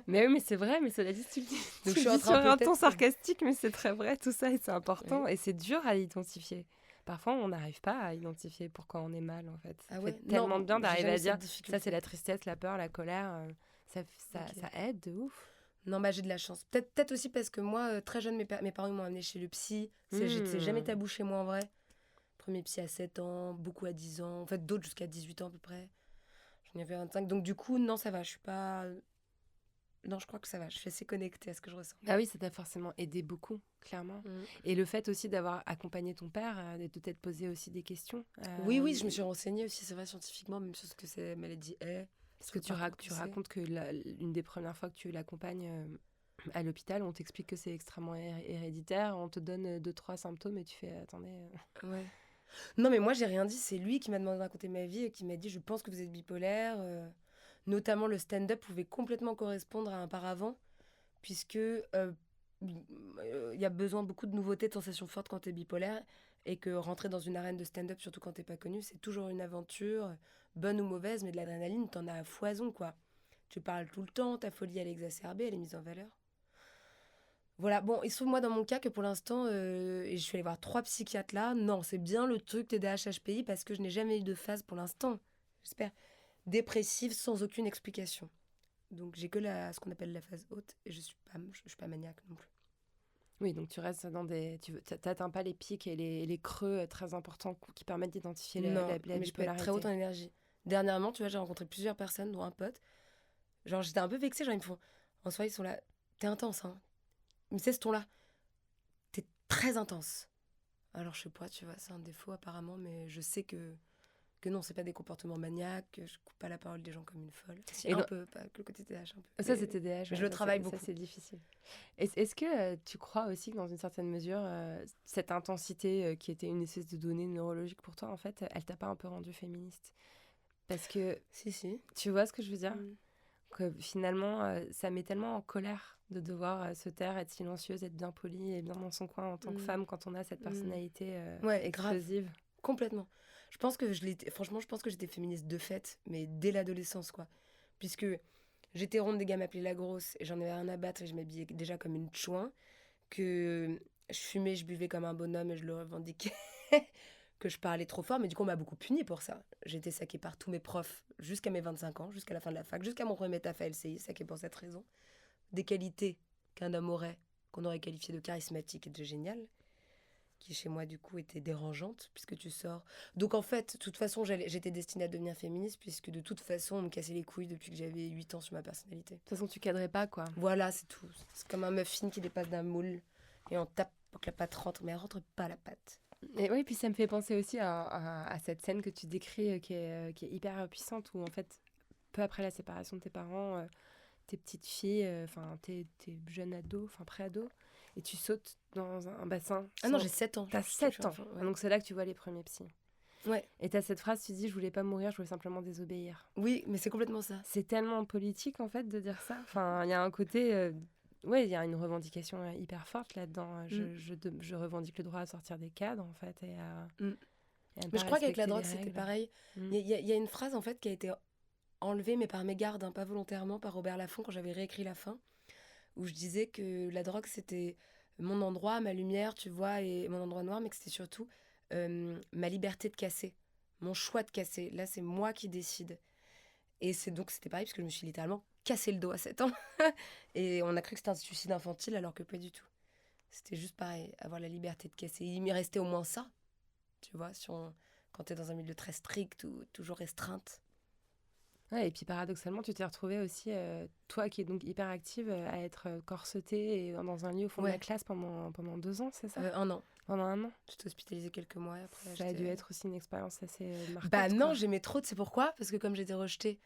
Mais oui, mais c'est vrai, mais cela dit, tu le dis, Donc, tu je suis le en dis train sur un peut-être- ton sarcastique, mais c'est très vrai, tout ça, et c'est important, Oui. et c'est dur à identifier. Parfois, on n'arrive pas à identifier pourquoi on est mal, en fait. Ah Ça ouais, fait tellement non, de bien j'ai d'arriver jamais à eu cette dire, difficulté. ça c'est la tristesse, la peur, la colère, Ok. ça aide de ouf. Non, bah j'ai de la chance. Peut-être aussi parce que moi, très jeune, mes parents ils m'ont amené chez le psy. C'est jamais tabou chez moi en vrai. Premier psy à 7 ans, beaucoup à 10 ans. En fait, d'autres jusqu'à 18 ans à peu près. Il y avait 25. Donc, du coup, non, ça va. Je suis pas. Non, je crois que ça va. Je suis assez connectée à ce que je ressens. Ah oui, ça t'a forcément aidé beaucoup, clairement. Et le fait aussi d'avoir accompagné ton père, de t'être posé aussi des questions. Oui, je me suis renseignée aussi, c'est vrai, scientifiquement, même sur ce que c'est maladie est. Parce que tu racontes que l'une des premières fois que tu l'accompagnes à l'hôpital, on t'explique que c'est extrêmement héréditaire, on te donne 2-3 symptômes et tu fais attendez. Ouais. Non, mais moi, j'ai rien dit. C'est lui qui m'a demandé de raconter ma vie et qui m'a dit je pense que vous êtes bipolaire. Notamment, le stand-up pouvait complètement correspondre à un paravent, puisque il y a besoin beaucoup de nouveautés, de sensations fortes quand tu es bipolaire. Et que rentrer dans une arène de stand-up, surtout quand t'es pas connu, c'est toujours une aventure, bonne ou mauvaise, mais de l'adrénaline, t'en as à foison, quoi. Tu parles tout le temps, ta folie, elle est exacerbée, elle est mise en valeur. Voilà, bon, il se trouve, moi, dans mon cas, que pour l'instant, et je suis allée voir 3 psychiatres là, non, c'est bien le truc TDAH-HPI parce que je n'ai jamais eu de phase pour l'instant, j'espère, dépressive sans aucune explication. Donc j'ai que ce qu'on appelle la phase haute et je suis pas maniaque non plus. Oui, donc tu restes dans des... Tu n'atteins pas les pics et les creux très importants qui permettent d'identifier la bipolarité. Mais je peux être très haute en énergie. Dernièrement, tu vois, j'ai rencontré plusieurs personnes, dont un pote. Genre, j'étais un peu vexée, genre, ils me font... En soi, ils sont là... T'es intense, hein. Mais c'est ce ton-là. T'es très intense. Alors, je sais pas, tu vois, c'est un défaut apparemment, mais je sais que non, c'est pas des comportements maniaques, que je coupe pas la parole des gens comme une folle. Si, un peu, pas que le côté TDAH, un peu. Ça, c'est TDAH. Mais je le travaille beaucoup. Ça, c'est difficile. Est-ce que tu crois aussi que dans une certaine mesure, cette intensité qui était une espèce de donnée neurologique pour toi, en fait, elle t'a pas un peu rendue féministe? Parce que... Si. Tu vois ce que je veux dire? Que finalement, ça met tellement en colère de devoir se taire, être silencieuse, être bien polie et bien dans son coin en tant que femme quand on a cette personnalité explosive. Grave. Complètement. Je pense que j'étais féministe de fait, mais dès l'adolescence, quoi. Puisque j'étais ronde, des gars m'appelaient la grosse, et j'en avais rien à battre, et je m'habillais déjà comme une chouin, que je fumais, je buvais comme un bonhomme, et je le revendiquais, que je parlais trop fort, mais du coup, on m'a beaucoup punie pour ça. J'ai été saquée par tous mes profs, jusqu'à mes 25 ans, jusqu'à la fin de la fac, jusqu'à mon premier métaph à LCI, saquée pour cette raison. Des qualités qu'un homme aurait, qu'on aurait qualifié de charismatique et de génial, qui chez moi du coup était dérangeante puisque tu sors. Donc en fait, de toute façon, j'étais destinée à devenir féministe puisque de toute façon, on me cassait les couilles depuis que j'avais 8 ans sur ma personnalité. De toute façon, tu cadrais pas, quoi. Voilà, c'est tout. C'est comme un muffin qui dépasse d'un moule et on tape pour que la pâte rentre, mais elle rentre pas la pâte. Et oui, puis ça me fait penser aussi à cette scène que tu décris qui est hyper puissante où en fait, peu après la séparation de tes parents, tes petites filles, tes jeunes ados, pré-ados, et tu sautes dans un bassin. Ah non, j'ai 7 ans. T'as 7 ans. Ouais. Donc c'est là que tu vois les premiers psys. Ouais. Et t'as cette phrase, tu dis, je voulais pas mourir, je voulais simplement désobéir. Oui, mais c'est complètement ça. C'est tellement politique, en fait, de dire ça. Enfin, il y a un côté... il y a une revendication hyper forte là-dedans. Je revendique le droit à sortir des cadres, en fait, et à mais je crois qu'avec la drogue, c'était pareil. Il y a une phrase, en fait, qui a été enlevée, mais par mégarde, hein, pas volontairement, par Robert Laffont, quand j'avais réécrit la fin, où je disais que la drogue, c'était mon endroit, ma lumière, tu vois, et mon endroit noir, mais que c'était surtout ma liberté de casser, mon choix de casser. Là, c'est moi qui décide. Et c'était pareil, parce que je me suis littéralement cassé le dos à 7 ans. Et on a cru que c'était un suicide infantile, alors que pas du tout. C'était juste pareil, avoir la liberté de casser. Il m'y restait au moins ça, tu vois, quand t'es dans un milieu très strict ou toujours restreinte. Ouais, et puis paradoxalement, tu t'es retrouvée aussi, toi qui es donc hyper active, à être corsetée et dans un lit au fond de la classe pendant 2 ans, c'est ça? 1 an. Pendant 1 an? J'étais hospitalisée quelques mois après. Ça a dû être aussi une expérience assez marquante. Bah non, j'aimais trop, tu sais pourquoi? Parce que comme j'étais rejetée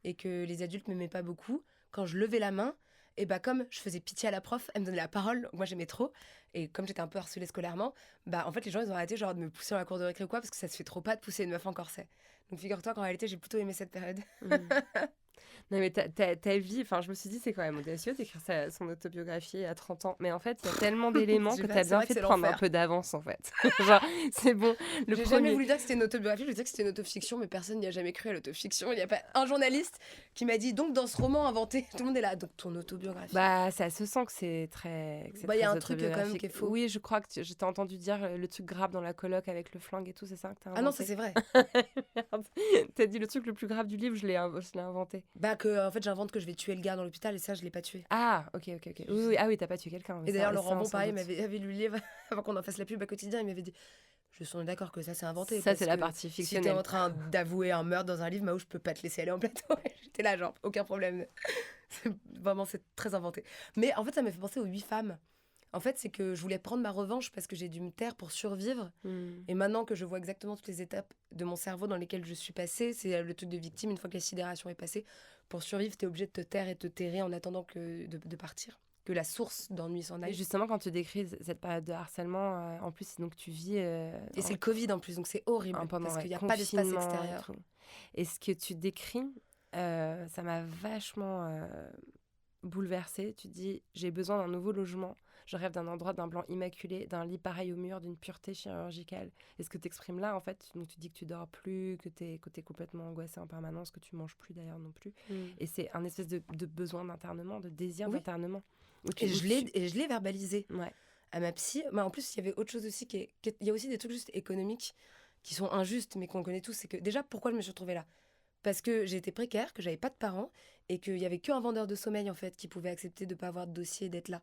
et que les adultes m'aimaient pas beaucoup, quand je levais la main, et bah comme je faisais pitié à la prof, elle me donnait la parole, donc moi j'aimais trop. Et comme j'étais un peu harcelée scolairement, bah en fait les gens ils ont arrêté genre de me pousser dans la cour de récré ou quoi, parce que ça se fait trop pas de pousser une meuf en corset. Donc figure-toi qu'en réalité j'ai plutôt aimé cette période. Non mais ta vie, je me suis dit c'est quand même audacieux d'écrire son autobiographie à 30 ans, mais en fait il y a tellement d'éléments que t'as bien fait de prendre un peu d'avance en fait. Genre c'est bon. J'ai jamais voulu dire que c'était une autobiographie, je disais que c'était une autofiction, mais personne n'y a jamais cru à l'autofiction. Il n'y a pas un journaliste qui m'a dit donc dans ce roman inventé, tout le monde est là, donc ton autobiographie. Bah ça se sent que c'est très... il y a un truc quand même qui est faux. Oui, je crois que je t'ai entendu dire le truc grave dans la coloc avec le flingue et tout, c'est ça que t'as inventé? Ah non, ça c'est vrai. Merde. T'as dit le truc le plus grave du livre, je l'ai inventé. Bah que en fait j'invente que je vais tuer le gars dans l'hôpital et ça je l'ai pas tué. Ah ok. Oui, ah oui, t'as pas tué quelqu'un. Et d'ailleurs Laurent Bon pareil avait lu le livre avant qu'on en fasse la pub à Quotidien, il m'avait dit Je suis d'accord que ça, c'est inventé. Ça, c'est la que partie si t'es fictionnelle. en train d'avouer un meurtre dans un livre, Mao, je peux pas te laisser aller en plateau. J'étais là, genre, aucun problème. Vraiment, c'est très inventé. Mais en fait, ça m'a fait penser aux 8 femmes. En fait, c'est que je voulais prendre ma revanche parce que j'ai dû me taire pour survivre. Et maintenant que je vois exactement toutes les étapes de mon cerveau dans lesquelles je suis passée, c'est le truc de victime, une fois que la sidération est passée, pour survivre, t'es obligé de te taire et te terrer en attendant de partir. Que la source d'ennui s'en Et aille. justement, quand tu décris cette période de harcèlement, en plus, donc tu vis... Et c'est le Covid en plus, donc c'est horrible, pendant parce qu'il n'y a pas d'espace confinement et extérieur. tout. Et ce que tu décris, ça m'a vachement bouleversée. Tu dis, j'ai besoin d'un nouveau logement. Je rêve d'un endroit, d'un blanc immaculé, d'un lit pareil au mur, d'une pureté chirurgicale. Et ce que tu exprimes là, en fait, donc tu dis que tu dors plus, que tu es complètement angoissée en permanence, que tu manges plus d'ailleurs non plus. Et c'est un espèce de besoin d'internement, de désir d'internement. Et je l'ai verbalisé Ouais. à ma psy. Mais en plus, il y avait autre chose aussi il y a aussi des trucs juste économiques qui sont injustes, mais qu'on connaît tous. C'est que déjà, pourquoi je me suis retrouvée là ? Parce que j'étais précaire, que j'avais pas de parents et qu'il y avait qu'un vendeur de sommeil en fait qui pouvait accepter de pas avoir de dossier et d'être là.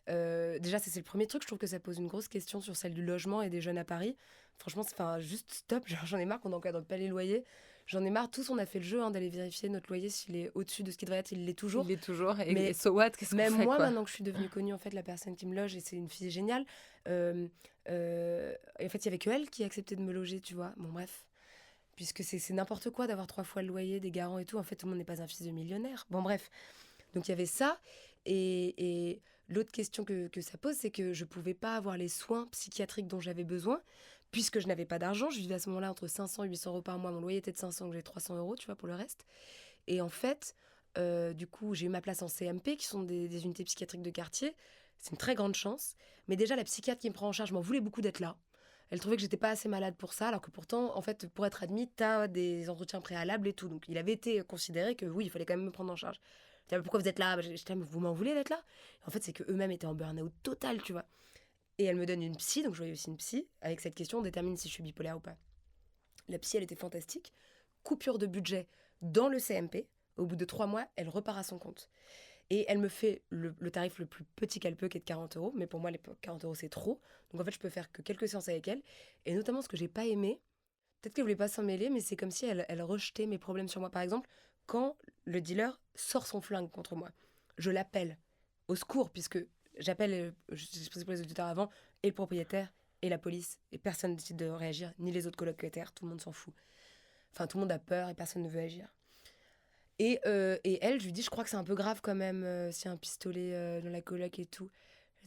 Déjà, ça c'est le premier truc. Je trouve que ça pose une grosse question sur celle du logement et des jeunes à Paris. Franchement, juste stop. J'en ai marre qu'on n'encadre pas les loyers. J'en ai marre. Tous, on a fait le jeu d'aller vérifier notre loyer s'il est au-dessus de ce qu'il devrait être. Il l'est toujours. Il l'est toujours. Mais et so what, qu'est-ce qu'on fait, même moi, quoi. maintenant que je suis devenue connue, en fait, la personne qui me loge, et c'est une fille géniale, en fait, il y avait que elle qui acceptait de me loger, tu vois. Bon, bref. Puisque c'est n'importe quoi d'avoir 3 fois le loyer, des garants et tout. En fait, tout le monde n'est pas un fils de millionnaire. Bon, bref. Donc, il y avait ça. Et l'autre question que ça pose, c'est que je ne pouvais pas avoir les soins psychiatriques dont j'avais besoin, puisque je n'avais pas d'argent. Je vivais à ce moment-là entre 500 et 800 euros par mois. Mon loyer était de 500, donc j'ai 300 euros, tu vois, pour le reste. Et en fait, du coup, j'ai eu ma place en CMP, qui sont des unités psychiatriques de quartier. C'est une très grande chance. Mais déjà, la psychiatre qui me prend en charge m'en voulait beaucoup d'être là. Elle trouvait que j'étais pas assez malade pour ça, alors que pourtant, en fait, pour être admis, t'as des entretiens préalables et tout. Donc, il avait été considéré que oui, il fallait quand même me prendre en charge. J'étais là, pourquoi vous êtes là ? J'étais là, mais vous m'en voulez d'être là ? En fait, c'est qu'eux-mêmes étaient en burn-out total, tu vois. Et elle me donne une psy, donc je voyais aussi une psy. Avec cette question, on détermine si je suis bipolaire ou pas. La psy, elle était fantastique. Coupure de budget dans le CMP. Au bout de 3 mois, elle repart à son compte. Et elle me fait le tarif le plus petit qu'elle peut, qui est de 40 euros. Mais pour moi, les 40 euros, c'est trop. Donc en fait, je peux faire que quelques séances avec elle. Et notamment, ce que j'ai pas aimé, peut-être qu'elle voulait pas s'en mêler, mais c'est comme si elle rejetait mes problèmes sur moi. Par exemple, quand le dealer sort son flingue contre moi, je l'appelle au secours, puisque j'appelle, je suis pour les auditeurs avant, et le propriétaire, et la police, et personne ne décide de réagir, ni les autres colocataires, tout le monde s'en fout. Enfin, tout le monde a peur et personne ne veut agir. Et elle, je lui dis, je crois que c'est un peu grave quand même, s'il y a un pistolet dans la coloc et tout.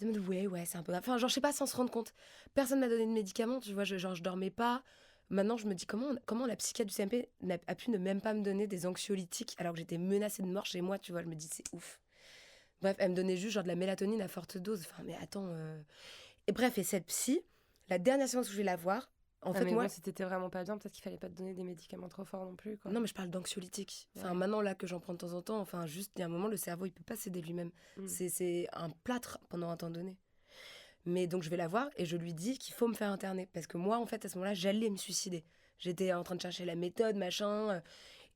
Elle me dit, ouais, c'est un peu grave. Enfin, genre, je sais pas, sans se rendre compte. Personne m'a donné de médicaments, tu vois, je dormais pas. Maintenant, je me dis, comment la psychiatre du CMP a pu ne même pas me donner des anxiolytiques alors que j'étais menacée de mort chez moi, tu vois. Je me dis, c'est ouf. Bref, elle me donnait juste genre de la mélatonine à forte dose. Enfin, mais attends. Et bref, et cette psy, la dernière séance où je vais la voir, en fait, mais moi. bon, si t'étais vraiment pas bien, peut-être qu'il fallait pas te donner des médicaments trop forts non plus, quoi. Non, mais je parle d'anxiolytiques. Enfin, maintenant, là, que j'en prends de temps en temps, enfin, juste, il y a un moment, le cerveau, il peut pas s'aider lui-même. C'est un plâtre pendant un temps donné. Mais donc, je vais la voir et je lui dis qu'il faut me faire interner. Parce que moi, en fait, à ce moment-là, j'allais me suicider. J'étais en train de chercher la méthode, machin.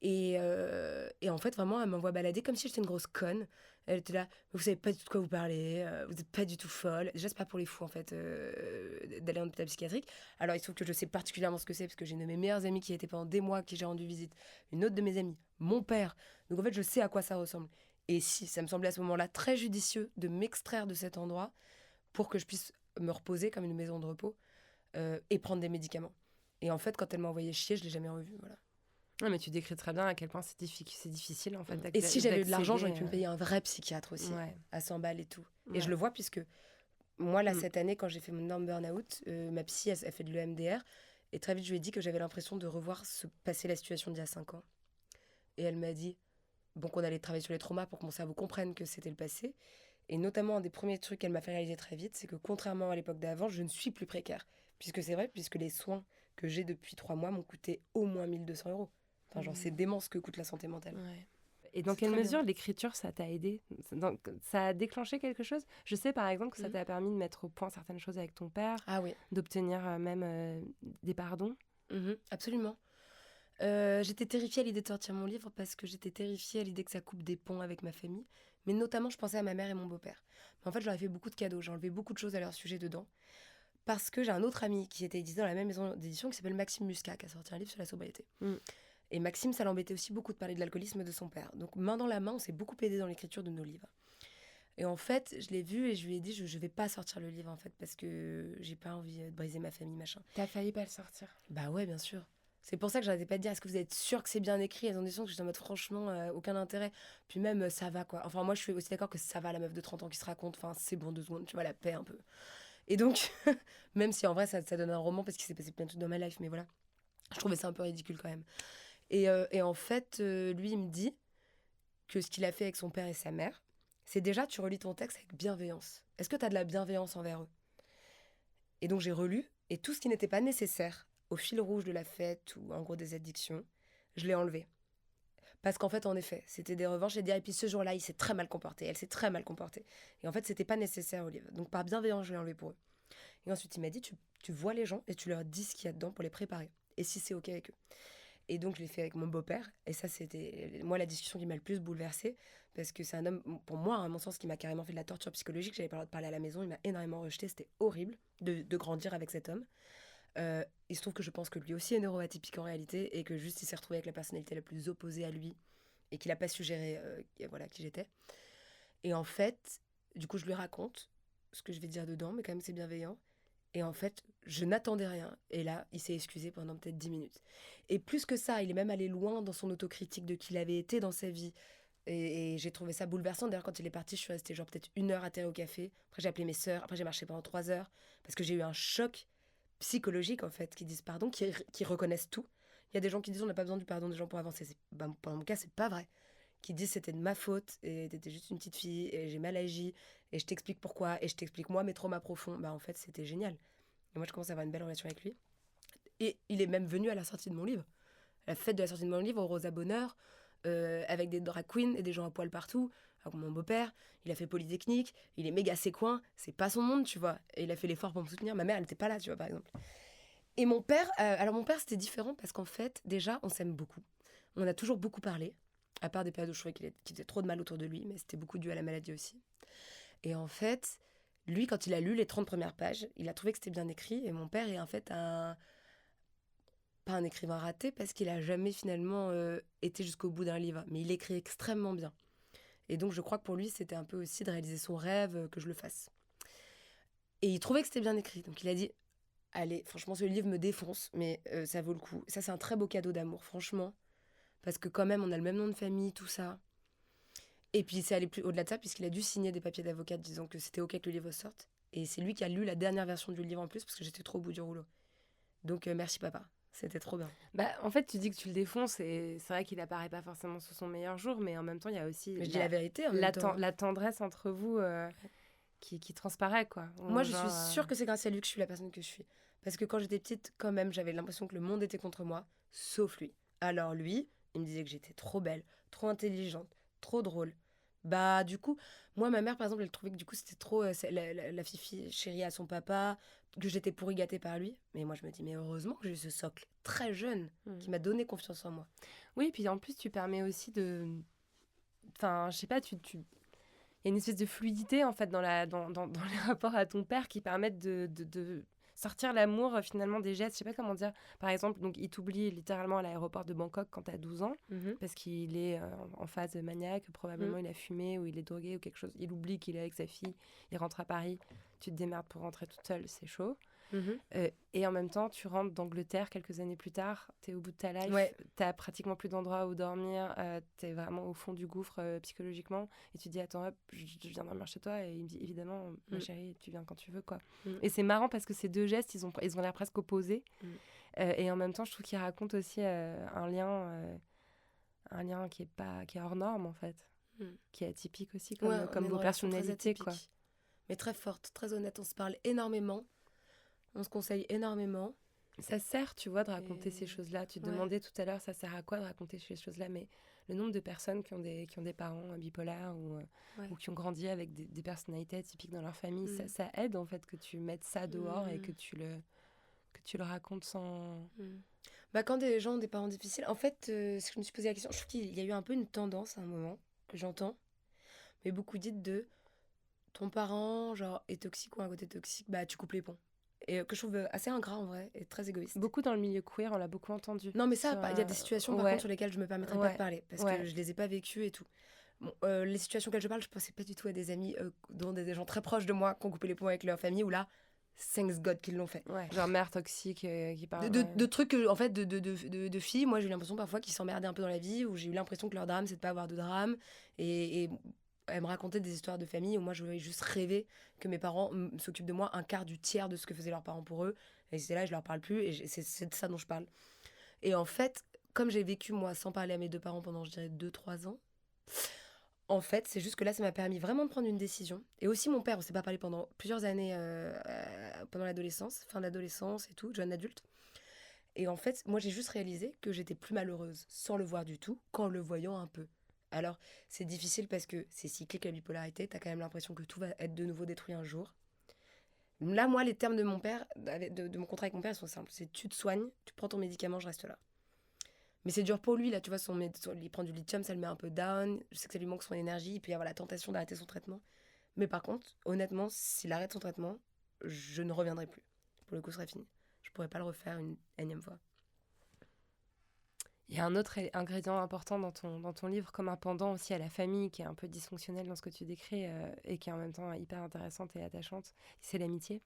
Et en fait, vraiment, elle m'envoie balader comme si j'étais une grosse conne. Elle était là, vous savez pas du tout de quoi vous parlez, vous êtes pas du tout folle. Déjà, c'est pas pour les fous, en fait, d'aller en hôpital psychiatrique. Alors, il se trouve que je sais particulièrement ce que c'est, parce que j'ai une de mes meilleures amies qui a été pendant des mois, qui j'ai rendu visite. Une autre de mes amies, mon père. Donc, en fait, je sais à quoi ça ressemble. Et si, ça me semblait à ce moment-là très judicieux de m'extraire de cet endroit pour que je puisse me reposer comme une maison de repos et prendre des médicaments. Et en fait, quand elle m'a envoyé chier, je l'ai jamais revue, voilà. Non, mais tu décris très bien à quel point c'est difficile en fait. Et si j'avais eu de l'argent, j'aurais pu me payer un vrai psychiatre aussi, à 100 balles et tout. Ouais. Et je le vois puisque moi, là, cette année, quand j'ai fait mon énorme burn-out, ma psy, elle fait de l'EMDR. Et très vite, je lui ai dit que j'avais l'impression de revoir se passer la situation d'il y a 5 ans. Et elle m'a dit qu'on allait travailler sur les traumas pour que mon cerveau comprenne que c'était le passé. Et notamment, un des premiers trucs qu'elle m'a fait réaliser très vite, c'est que contrairement à l'époque d'avant, je ne suis plus précaire. Puisque c'est vrai, puisque les soins que j'ai depuis 3 mois m'ont coûté au moins 1 200 euros. Enfin, genre, c'est dément ce que coûte la santé mentale. Ouais. Et dans quelle mesure l'écriture, ça t'a aidé ? Ça a déclenché quelque chose ? Je sais, par exemple, que ça t'a permis de mettre au point certaines choses avec ton père, d'obtenir même des pardons. Absolument. J'étais terrifiée à l'idée de sortir mon livre parce que j'étais terrifiée à l'idée que ça coupe des ponts avec ma famille. Mais notamment, je pensais à ma mère et mon beau-père. Mais en fait, je leur ai fait beaucoup de cadeaux. J'ai enlevé beaucoup de choses à leur sujet dedans. parce que j'ai un autre ami qui était édité dans la même maison d'édition qui s'appelle Maxime Muscat, qui a sorti un livre sur la sobriété. Et Maxime, ça l'embêtait aussi beaucoup de parler de l'alcoolisme de son père. Donc, main dans la main, on s'est beaucoup aidé dans l'écriture de nos livres. Et en fait, je l'ai vu et je lui ai dit, je vais pas sortir le livre, en fait, parce que j'ai pas envie de briser ma famille, machin. T'as failli pas le sortir. Bah ouais, bien sûr. C'est pour ça que j'arrêtais pas de dire, est-ce que vous êtes sûr que c'est bien écrit? Elles ont des sons que j'étais en mode, franchement, aucun intérêt. Puis même, ça va, quoi. Enfin, moi, je suis aussi d'accord que ça va, la meuf de 30 ans qui se raconte. Enfin, c'est bon, 2 secondes, tu vois, la paix un peu. Et donc, même si en vrai, ça donne un roman parce qu'il s'est passé plein de trucs dans ma life, mais voilà. Je trouvais ça un peu ridicule quand même. Et en fait, lui, il me dit que ce qu'il a fait avec son père et sa mère, c'est déjà, tu relis ton texte avec bienveillance. Est-ce que tu as de la bienveillance envers eux? Et donc, j'ai relu, et tout ce qui n'était pas nécessaire au fil rouge de la fête ou en gros des addictions, je l'ai enlevé. Parce qu'en fait, en effet, c'était des revanches. Et puis ce jour-là, il s'est très mal comporté. Elle s'est très mal comportée. Et en fait, c'était pas nécessaire au livre. Donc, par bienveillance, je l'ai enlevé pour eux. Et ensuite, il m'a dit, tu vois les gens et tu leur dis ce qu'il y a dedans pour les préparer. Et si c'est OK avec eux. Et donc, je l'ai fait avec mon beau-père. Et ça, c'était, moi, la discussion qui m'a le plus bouleversée. Parce que c'est un homme, pour moi, à mon sens, qui m'a carrément fait de la torture psychologique. J'avais pas le droit de parler à la maison. Il m'a énormément rejeté. C'était horrible de grandir avec cet homme. Il se trouve que je pense que lui aussi est neuroatypique en réalité. Et que juste, il s'est retrouvé avec la personnalité la plus opposée à lui. Et qu'il n'a pas su gérer voilà, qui j'étais. Et en fait, du coup, je lui raconte ce que je vais dire dedans. Mais quand même, c'est bienveillant. Et en fait, je n'attendais rien. Et là, il s'est excusé pendant peut-être 10 minutes. Et plus que ça, il est même allé loin dans son autocritique de qui il avait été dans sa vie. Et j'ai trouvé ça bouleversant. D'ailleurs, quand il est parti, je suis restée genre peut-être 1 heure atterrée au café. Après, j'ai appelé mes sœurs. Après, j'ai marché pendant 3 heures. Parce que j'ai eu un choc psychologique, en fait, qui disent pardon, qui reconnaissent tout. Il y a des gens qui disent on n'a pas besoin du pardon des gens pour avancer. Dans mon cas, c'est pas vrai. Qui disent c'était de ma faute et t'étais juste une petite fille et j'ai mal agi et je t'explique pourquoi et je t'explique moi mes traumas profonds. Bah en fait, c'était génial. Et moi, je commence à avoir une belle relation avec lui. Et il est même venu à la sortie de mon livre. À la fête de la sortie de mon livre, au Rosa Bonheur, avec des drag queens et des gens à poil partout. Avec mon beau-père, il a fait Polytechnique, il est méga sécoin, c'est pas son monde, tu vois. Et il a fait l'effort pour me soutenir. Ma mère, elle n'était pas là, tu vois, par exemple. Et mon père, alors mon père, c'était différent parce qu'en fait, déjà, on s'aime beaucoup. On a toujours beaucoup parlé, à part des périodes où je trouvais qu'il faisait trop de mal autour de lui, mais c'était beaucoup dû à la maladie aussi. Et en fait, lui, quand il a lu les 30 premières pages, il a trouvé que c'était bien écrit. Et mon père est en fait pas un écrivain raté parce qu'il a jamais finalement été jusqu'au bout d'un livre. Mais il écrit extrêmement bien. Et donc, je crois que pour lui, c'était un peu aussi de réaliser son rêve, que je le fasse. Et il trouvait que c'était bien écrit. Donc, il a dit, allez, franchement, ce livre me défonce, mais ça vaut le coup. Ça, c'est un très beau cadeau d'amour, franchement. Parce que quand même, on a le même nom de famille, tout ça. Et puis, c'est allé plus au-delà de ça, puisqu'il a dû signer des papiers d'avocat disant que c'était OK que le livre sorte. Et c'est lui qui a lu la dernière version du livre en plus, parce que j'étais trop au bout du rouleau. Donc, merci papa. C'était trop bien. Bah, en fait, tu dis que tu le défonces et c'est vrai qu'il apparaît pas forcément sous son meilleur jour, mais en même temps, il y a aussi Mais je dis la vérité en même temps. la tendresse entre vous qui transparaît, quoi. Moi, je suis sûre que c'est grâce à lui que je suis la personne que je suis. Parce que quand j'étais petite, quand même, j'avais l'impression que le monde était contre moi, sauf lui. Alors lui, il me disait que j'étais trop belle, trop intelligente, trop drôle. Bah, du coup, moi, ma mère, par exemple, elle trouvait que du coup, c'était trop la fifi chérie à son papa, que j'étais pourri gâtée par lui. Mais moi, je me dis, mais heureusement que j'ai eu ce socle très jeune qui m'a donné confiance en moi. Oui, puis en plus, tu permets aussi de... Enfin, je sais pas, il y a une espèce de fluidité, en fait, dans les rapports à ton père qui permettent de sortir l'amour, finalement, des gestes. Je sais pas comment dire. Par exemple, donc, il t'oublie littéralement à l'aéroport de Bangkok quand t'as 12 ans, parce qu'il est en phase maniaque. Probablement, il a fumé ou il est drogué ou quelque chose. Il oublie qu'il est avec sa fille. Il rentre à Paris. Tu te démerdes pour rentrer toute seule, c'est chaud. Et en même temps, tu rentres d'Angleterre quelques années plus tard, t'es au bout de ta life, t'as pratiquement plus d'endroit où dormir, t'es vraiment au fond du gouffre psychologiquement, et tu dis attends hop, je viens dormir chez toi, et il me dit évidemment ma chérie, tu viens quand tu veux quoi. Et c'est marrant parce que ces deux gestes, ils ont l'air presque opposés, et en même temps je trouve qu'ils racontent aussi un lien qui est hors norme en fait, qui est atypique aussi comme vos personnalités quoi. Mais très forte, très honnête, on se parle énormément. On se conseille énormément. Ça sert, tu vois, de raconter ces choses-là. Tu te demandais tout à l'heure, ça sert à quoi de raconter ces choses-là, mais le nombre de personnes qui ont des parents bipolaires ou qui ont grandi avec des personnalités atypiques dans leur famille, ça aide en fait que tu mettes ça dehors et que tu le racontes sans... Bah, quand des gens ont des parents difficiles, en fait, ce que je me suis posé la question, je trouve qu'il y a eu un peu une tendance à un moment, que j'entends, mais beaucoup dites de ton parent, genre, est toxique ou un côté toxique, bah tu coupes les ponts. et que je trouve assez ingrat en vrai, et très égoïste. Beaucoup dans le milieu queer, on l'a beaucoup entendu. Non, mais ça, il y a des situations par ouais. contre sur lesquelles je me permettrais pas de parler, parce que je les ai pas vécues et tout. Bon, les situations auxquelles je parle, je pensais pas du tout à des amis, dont des gens très proches de moi qui ont coupé les ponts avec leur famille, ou là, thanks God qu'ils l'ont fait. Ouais. Genre mère toxique qui parle. De trucs, en fait, de filles, moi j'ai eu l'impression parfois qu'ils s'emmerdaient un peu dans la vie, où j'ai eu l'impression que leur drame c'est de pas avoir de drame, et elles me racontaient des histoires de famille où moi je voulais juste rêver que mes parents s'occupent de moi un quart du tiers de ce que faisaient leurs parents pour eux, et c'est là je leur parle plus, et c'est de ça dont je parle. Et en fait, comme j'ai vécu moi sans parler à mes deux parents pendant je dirais 2-3 ans, en fait, c'est juste que là, ça m'a permis vraiment de prendre une décision. Et aussi mon père, on s'est pas parlé pendant plusieurs années, pendant l'adolescence, fin d'adolescence et tout, jeune adulte. Et en fait, moi, j'ai juste réalisé que j'étais plus malheureuse sans le voir du tout qu'en le voyant un peu. Alors, c'est difficile parce que c'est cyclique la bipolarité, t'as quand même l'impression que tout va être de nouveau détruit un jour. Là, moi, les termes de mon père, de mon contrat avec mon père, ils sont simples. C'est tu te soignes, tu prends ton médicament, je reste là. Mais c'est dur pour lui, là, tu vois, il prend du lithium, ça le met un peu down, je sais que ça lui manque son énergie, il peut y avoir la tentation d'arrêter son traitement. Mais par contre, honnêtement, s'il arrête son traitement, je ne reviendrai plus. Pour le coup, ce serait fini. Je pourrais pas le refaire une énième fois. Il y a un autre ingrédient important dans ton livre, comme un pendant aussi à la famille, qui est un peu dysfonctionnelle dans ce que tu décris, et qui est en même temps hyper intéressante et attachante, c'est l'amitié.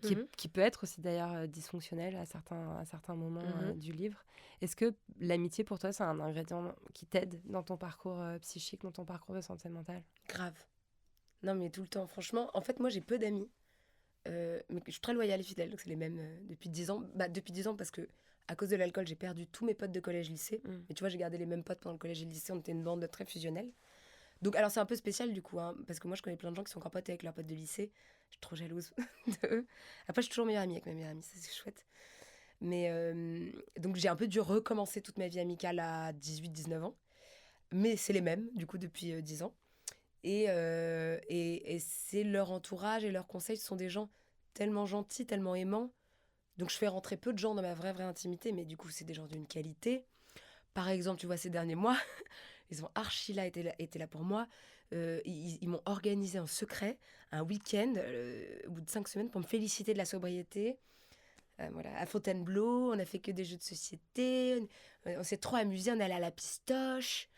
Qui peut être aussi d'ailleurs dysfonctionnelle à certains moments du livre. Est-ce que l'amitié pour toi c'est un ingrédient qui t'aide dans ton parcours psychique, dans ton parcours de santé mentale? Grave. Non mais tout le temps, franchement. En fait moi j'ai peu d'amis, mais je suis très loyale et fidèle, donc c'est les mêmes depuis 10 ans. Depuis 10 ans parce que à cause de l'alcool j'ai perdu tous mes potes de collège-lycée. Mais tu vois j'ai gardé les mêmes potes pendant le collège et le lycée, on était une bande très fusionnelle. Donc alors c'est un peu spécial du coup, hein, parce que moi je connais plein de gens qui sont encore potes avec leurs potes de lycée. Je suis trop jalouse d'eux. Après je suis toujours meilleure amie avec ma meilleure amie, ça c'est chouette. Mais donc j'ai un peu dû recommencer toute ma vie amicale à 18-19 ans. Mais c'est les mêmes, du coup, depuis 10 ans. Et c'est leur entourage et leurs conseils, ce sont des gens tellement gentils, tellement aimants. Donc je fais rentrer peu de gens dans ma vraie intimité, mais du coup, c'est des gens d'une qualité. Par exemple, tu vois, ces derniers mois, ils ont archi là, été là pour moi. Ils m'ont organisé en secret un week-end, au bout de 5 semaines, pour me féliciter de la sobriété. Voilà, à Fontainebleau, on a fait que des jeux de société, on s'est trop amusé, on est allé à la pistoche.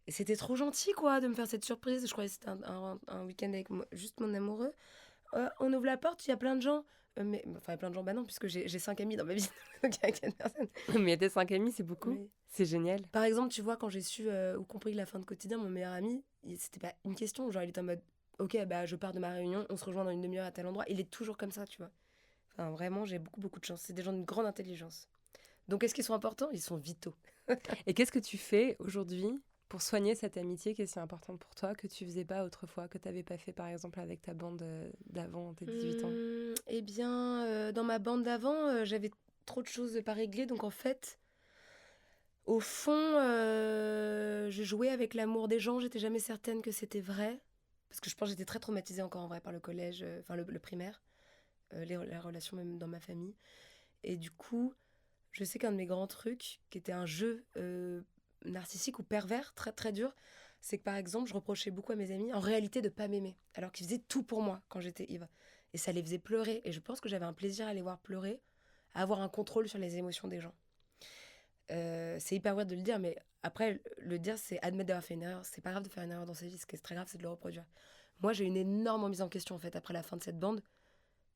Et c'était trop gentil, quoi, de me faire cette surprise. Je croyais que c'était un week-end avec juste mon amoureux. On ouvre la porte, il y a plein de gens. Enfin, il y a plein de gens, bah non, puisque j'ai 5 amis dans ma vie, donc il y a 4 personnes. Mais tes 5 amis, c'est beaucoup. Oui. C'est génial. Par exemple, tu vois, quand j'ai su ou compris la fin de quotidien, mon meilleur ami, c'était pas une question. Genre, il était en mode, ok, bah je pars de ma réunion, on se rejoint dans une demi-heure à tel endroit. Il est toujours comme ça, tu vois. Enfin, vraiment, j'ai beaucoup de chance. C'est des gens d'une grande intelligence. Donc, est-ce qu'ils sont importants? Ils sont vitaux. Et qu'est-ce que tu fais aujourd'hui pour soigner cette amitié qui est si importante pour toi, que tu faisais pas autrefois, que tu n'avais pas fait, par exemple, avec ta bande d'avant, tes 18 ans? Eh bien, dans ma bande d'avant, j'avais trop de choses pas réglées. Donc, en fait, au fond, je jouais avec l'amour des gens. J'étais jamais certaine que c'était vrai. Parce que je pense que j'étais très traumatisée encore en vrai par le collège, enfin le primaire. Les relations même dans ma famille. Et du coup, je sais qu'un de mes grands trucs, qui était un jeu narcissique ou pervers, très très dur, c'est que par exemple, je reprochais beaucoup à mes amis, en réalité, de pas m'aimer, alors qu'ils faisaient tout pour moi quand j'étais ivre. Et ça les faisait pleurer. Et je pense que j'avais un plaisir à les voir pleurer, à avoir un contrôle sur les émotions des gens. C'est hyper weird de le dire, mais après, le dire, c'est admettre d'avoir fait une erreur. C'est pas grave de faire une erreur dans sa vie, ce qui est très grave, c'est de le reproduire. Moi, j'ai eu une énorme mise en question, en fait, après la fin de cette bande,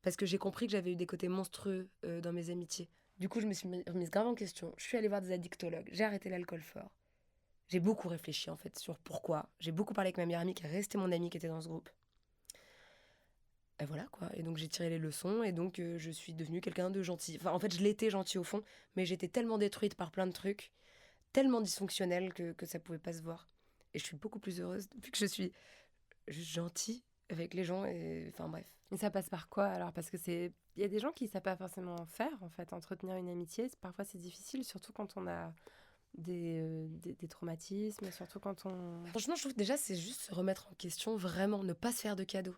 parce que j'ai compris que j'avais eu des côtés monstrueux dans mes amitiés. Du coup, je me suis remise grave en question. Je suis allée voir des addictologues. J'ai arrêté l'alcool fort. J'ai beaucoup réfléchi, en fait, sur pourquoi. J'ai beaucoup parlé avec ma meilleure amie, qui est restée mon amie, qui était dans ce groupe. Et voilà, quoi. Et donc, j'ai tiré les leçons, et donc, je suis devenue quelqu'un de gentil. Enfin, en fait, je l'étais gentil au fond, mais j'étais tellement détruite par plein de trucs, tellement dysfonctionnelle que ça pouvait pas se voir. Et je suis beaucoup plus heureuse depuis que je suis juste gentille avec les gens, et enfin, bref. Et ça passe par quoi alors? Parce que il y a des gens qui ne savent pas forcément faire, en fait, entretenir une amitié. Parfois, c'est difficile, surtout quand on a des traumatismes, surtout quand on... Franchement, je trouve que déjà, c'est juste se remettre en question, vraiment, ne pas se faire de cadeaux.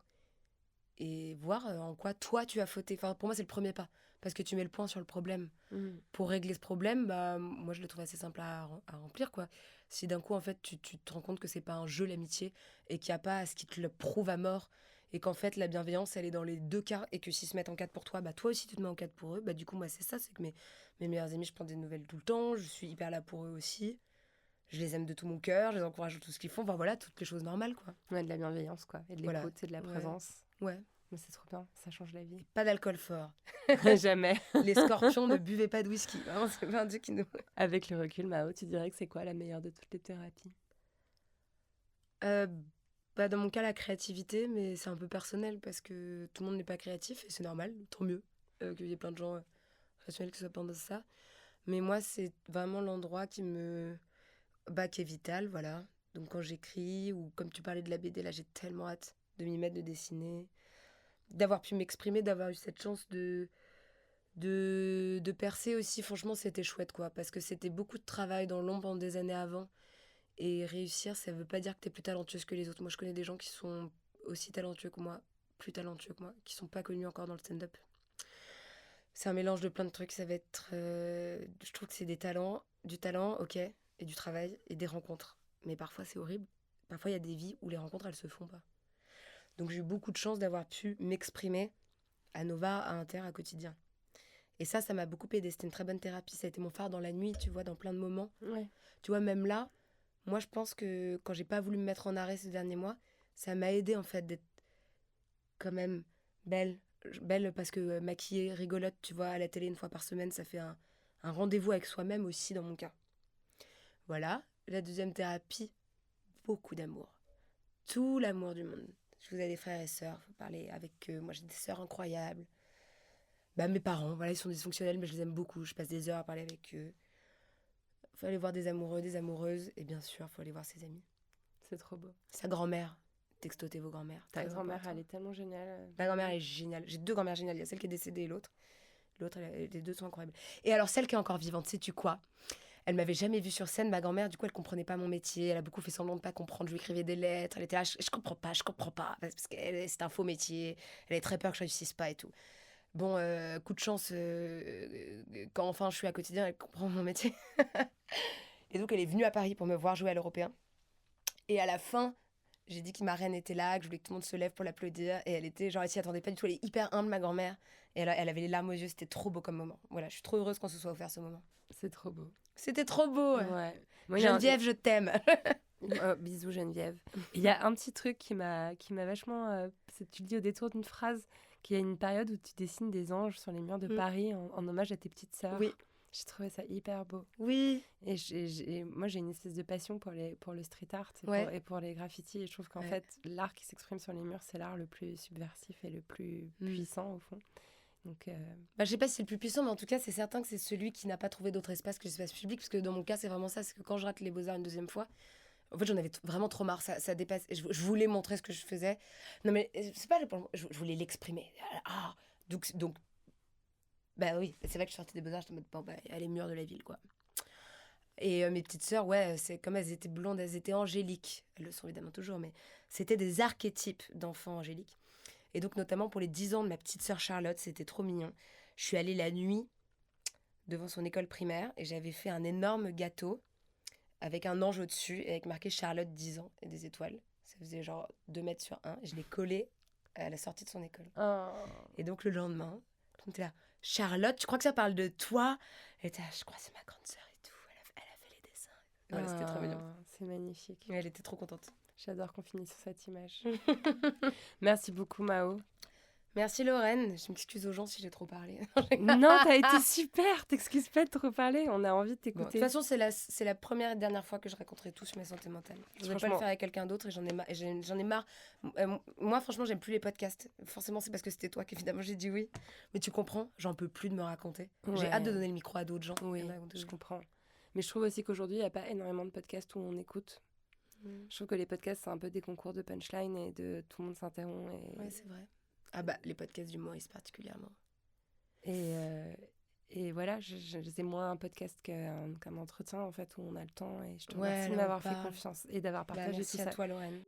Et voir en quoi toi, tu as fauté. Enfin, pour moi, c'est le premier pas. Parce que tu mets le point sur le problème. Pour régler ce problème, bah, moi, je le trouve assez simple à remplir, quoi. Si d'un coup, en fait, tu te rends compte que c'est pas un jeu, l'amitié, et qu'il n'y a pas à ce qui te le prouve à mort, Et qu'en fait, la bienveillance, elle est dans les deux cas. Et que s'ils se mettent en cadre pour toi, bah toi aussi, tu te mets en cadre pour eux. Bah du coup, moi, c'est ça. C'est que mes meilleurs amis, je prends des nouvelles tout le temps. Je suis hyper là pour eux aussi. Je les aime de tout mon cœur. Je les encourage dans tout ce qu'ils font. Enfin voilà, toutes les choses normales, quoi. Ouais, de la bienveillance, quoi. Et de Voilà. l'écoute et de la Ouais. présence. Ouais. Mais c'est trop bien, ça change la vie. Pas d'alcool fort. Jamais. Les scorpions ne buvaient pas de whisky. Vraiment, c'est pas un truc qui nous... Avec le recul, Mao, tu dirais que c'est quoi la meilleure de toutes les thérapies? Bah dans mon cas, la créativité, mais c'est un peu personnel parce que tout le monde n'est pas créatif et c'est normal, tant mieux qu'il y ait plein de gens rationnels qui soient pas dans ça. Mais moi, c'est vraiment l'endroit qui est vital, voilà. Donc quand j'écris ou comme tu parlais de la BD, là, j'ai tellement hâte de m'y mettre, de dessiner, d'avoir pu m'exprimer, d'avoir eu cette chance de percer aussi. Franchement, c'était chouette, quoi, parce que c'était beaucoup de travail dans l'ombre pendant des années avant. Et réussir, ça veut pas dire que t'es plus talentueuse que les autres. Moi, je connais des gens qui sont aussi talentueux que moi, plus talentueux que moi, qui sont pas connus encore dans le stand-up. C'est un mélange de plein de trucs. Ça va être... je trouve que c'est du talent, ok, et du travail, et des rencontres. Mais parfois, c'est horrible. Parfois, il y a des vies où les rencontres, elles se font pas. Donc, j'ai eu beaucoup de chance d'avoir pu m'exprimer à Nova, à Inter, à quotidien. Et ça m'a beaucoup aidé. C'était une très bonne thérapie. Ça a été mon phare dans la nuit, tu vois, dans plein de moments. Ouais. Tu vois, même là, moi, je pense que quand j'ai pas voulu me mettre en arrêt ces derniers mois, ça m'a aidé en fait d'être quand même belle. Belle parce que maquillée, rigolote, tu vois, à la télé une fois par semaine, ça fait un rendez-vous avec soi-même aussi dans mon cas. Voilà. La deuxième thérapie, beaucoup d'amour. Tout l'amour du monde. Je vous ai des frères et sœurs, faut parler avec eux. Moi, j'ai des sœurs incroyables. Bah, mes parents, voilà, ils sont dysfonctionnels, mais je les aime beaucoup. Je passe des heures à parler avec eux. Faut aller voir des amoureux, des amoureuses, et bien sûr, faut aller voir ses amis. C'est trop beau. Sa grand-mère. Textotez vos grand-mères. Ta grand-mère, elle est tellement géniale. Ma grand-mère, elle est géniale. J'ai deux grand-mères géniales. Il y a celle qui est décédée et l'autre. Les deux sont incroyables. Et alors, celle qui est encore vivante, sais-tu quoi? Elle m'avait jamais vue sur scène, ma grand-mère. Du coup, elle comprenait pas mon métier. Elle a beaucoup fait semblant de pas comprendre. Je lui écrivais des lettres. Elle était là, je comprends pas. Parce que c'est un faux métier. Elle avait très peur que je réussisse pas et tout. Bon, coup de chance, quand enfin je suis à quotidien, elle comprend mon métier. Et donc, elle est venue à Paris pour me voir jouer à l'Européen. Et à la fin, j'ai dit que ma reine était là, que je voulais que tout le monde se lève pour l'applaudir. Et elle était, genre, elle s'y attendait pas du tout. Elle est hyper humble, ma grand-mère. Et elle avait les larmes aux yeux. C'était trop beau comme moment. Voilà, je suis trop heureuse qu'on se soit offert ce moment. C'est trop beau. C'était trop beau. Ouais. Moi, Geneviève, je t'aime. Bisous, Geneviève. Il y a un petit truc qui m'a vachement... tu le dis au détour d'une phrase, qu'il y a une période où tu dessines des anges sur les murs de Paris en hommage à tes petites sœurs. Oui. J'ai trouvé ça hyper beau. Oui. Et moi, j'ai une espèce de passion pour le street art et pour les graffitis. Et je trouve qu'en fait, l'art qui s'exprime sur les murs, c'est l'art le plus subversif et le plus puissant, au fond. Donc, je sais pas si c'est le plus puissant, mais en tout cas, c'est certain que c'est celui qui n'a pas trouvé d'autre espace que l'espace public. Parce que dans mon cas, c'est vraiment ça. C'est que quand je rate les Beaux-Arts une deuxième fois, en fait, j'en avais vraiment trop marre. Ça dépasse. Et je voulais montrer ce que je faisais. Non, mais c'est pas... Je voulais l'exprimer. Ah, donc bah oui, c'est vrai que je sortais des Beaux-Arts, j'étais en mode, bon, bah, il y a les murs de la ville, quoi. Et mes petites sœurs, ouais, c'est comme elles étaient blondes, elles étaient angéliques. Elles le sont évidemment toujours, mais c'était des archétypes d'enfants angéliques. Et donc, notamment pour les 10 ans de ma petite sœur Charlotte, c'était trop mignon. Je suis allée la nuit devant son école primaire et j'avais fait un énorme gâteau avec un ange au-dessus et avec marqué Charlotte 10 ans et des étoiles. Ça faisait genre 2 mètres sur 1. Et je l'ai collé à la sortie de son école. Oh. Et donc, le lendemain, on était là. Charlotte, tu crois que ça parle de toi? Elle était là, je crois que c'est ma grande sœur et tout. Elle a fait les dessins. Voilà, c'était trop mignon. C'est magnifique. Et elle était trop contente. J'adore qu'on finisse sur cette image. Merci beaucoup, Mao. Merci, Lorraine. Je m'excuse aux gens si j'ai trop parlé. Non, t'as été super. T'excuses pas de trop parler. On a envie de t'écouter. Bon, de toute façon, c'est la première et dernière fois que je raconterai tout sur ma santé mentale. Je ne vais pas le faire avec quelqu'un d'autre et j'en ai marre. Moi, franchement, j'aime plus les podcasts. Forcément, c'est parce que c'était toi qu'évidemment j'ai dit oui. Mais tu comprends, j'en peux plus de me raconter. Ouais. J'ai hâte de donner le micro à d'autres gens. Oui, je comprends. Mais je trouve aussi qu'aujourd'hui, il n'y a pas énormément de podcasts où on écoute. Je trouve que les podcasts, c'est un peu des concours de punchline et de tout le monde s'interrompt. Ouais, c'est vrai. Ah bah, les podcasts d'humoristes particulièrement. Et voilà, c'est moins un podcast qu'un entretien, en fait, où on a le temps. Et je te remercie de m'avoir fait confiance et d'avoir partagé tout ça. Merci à toi, Lorraine.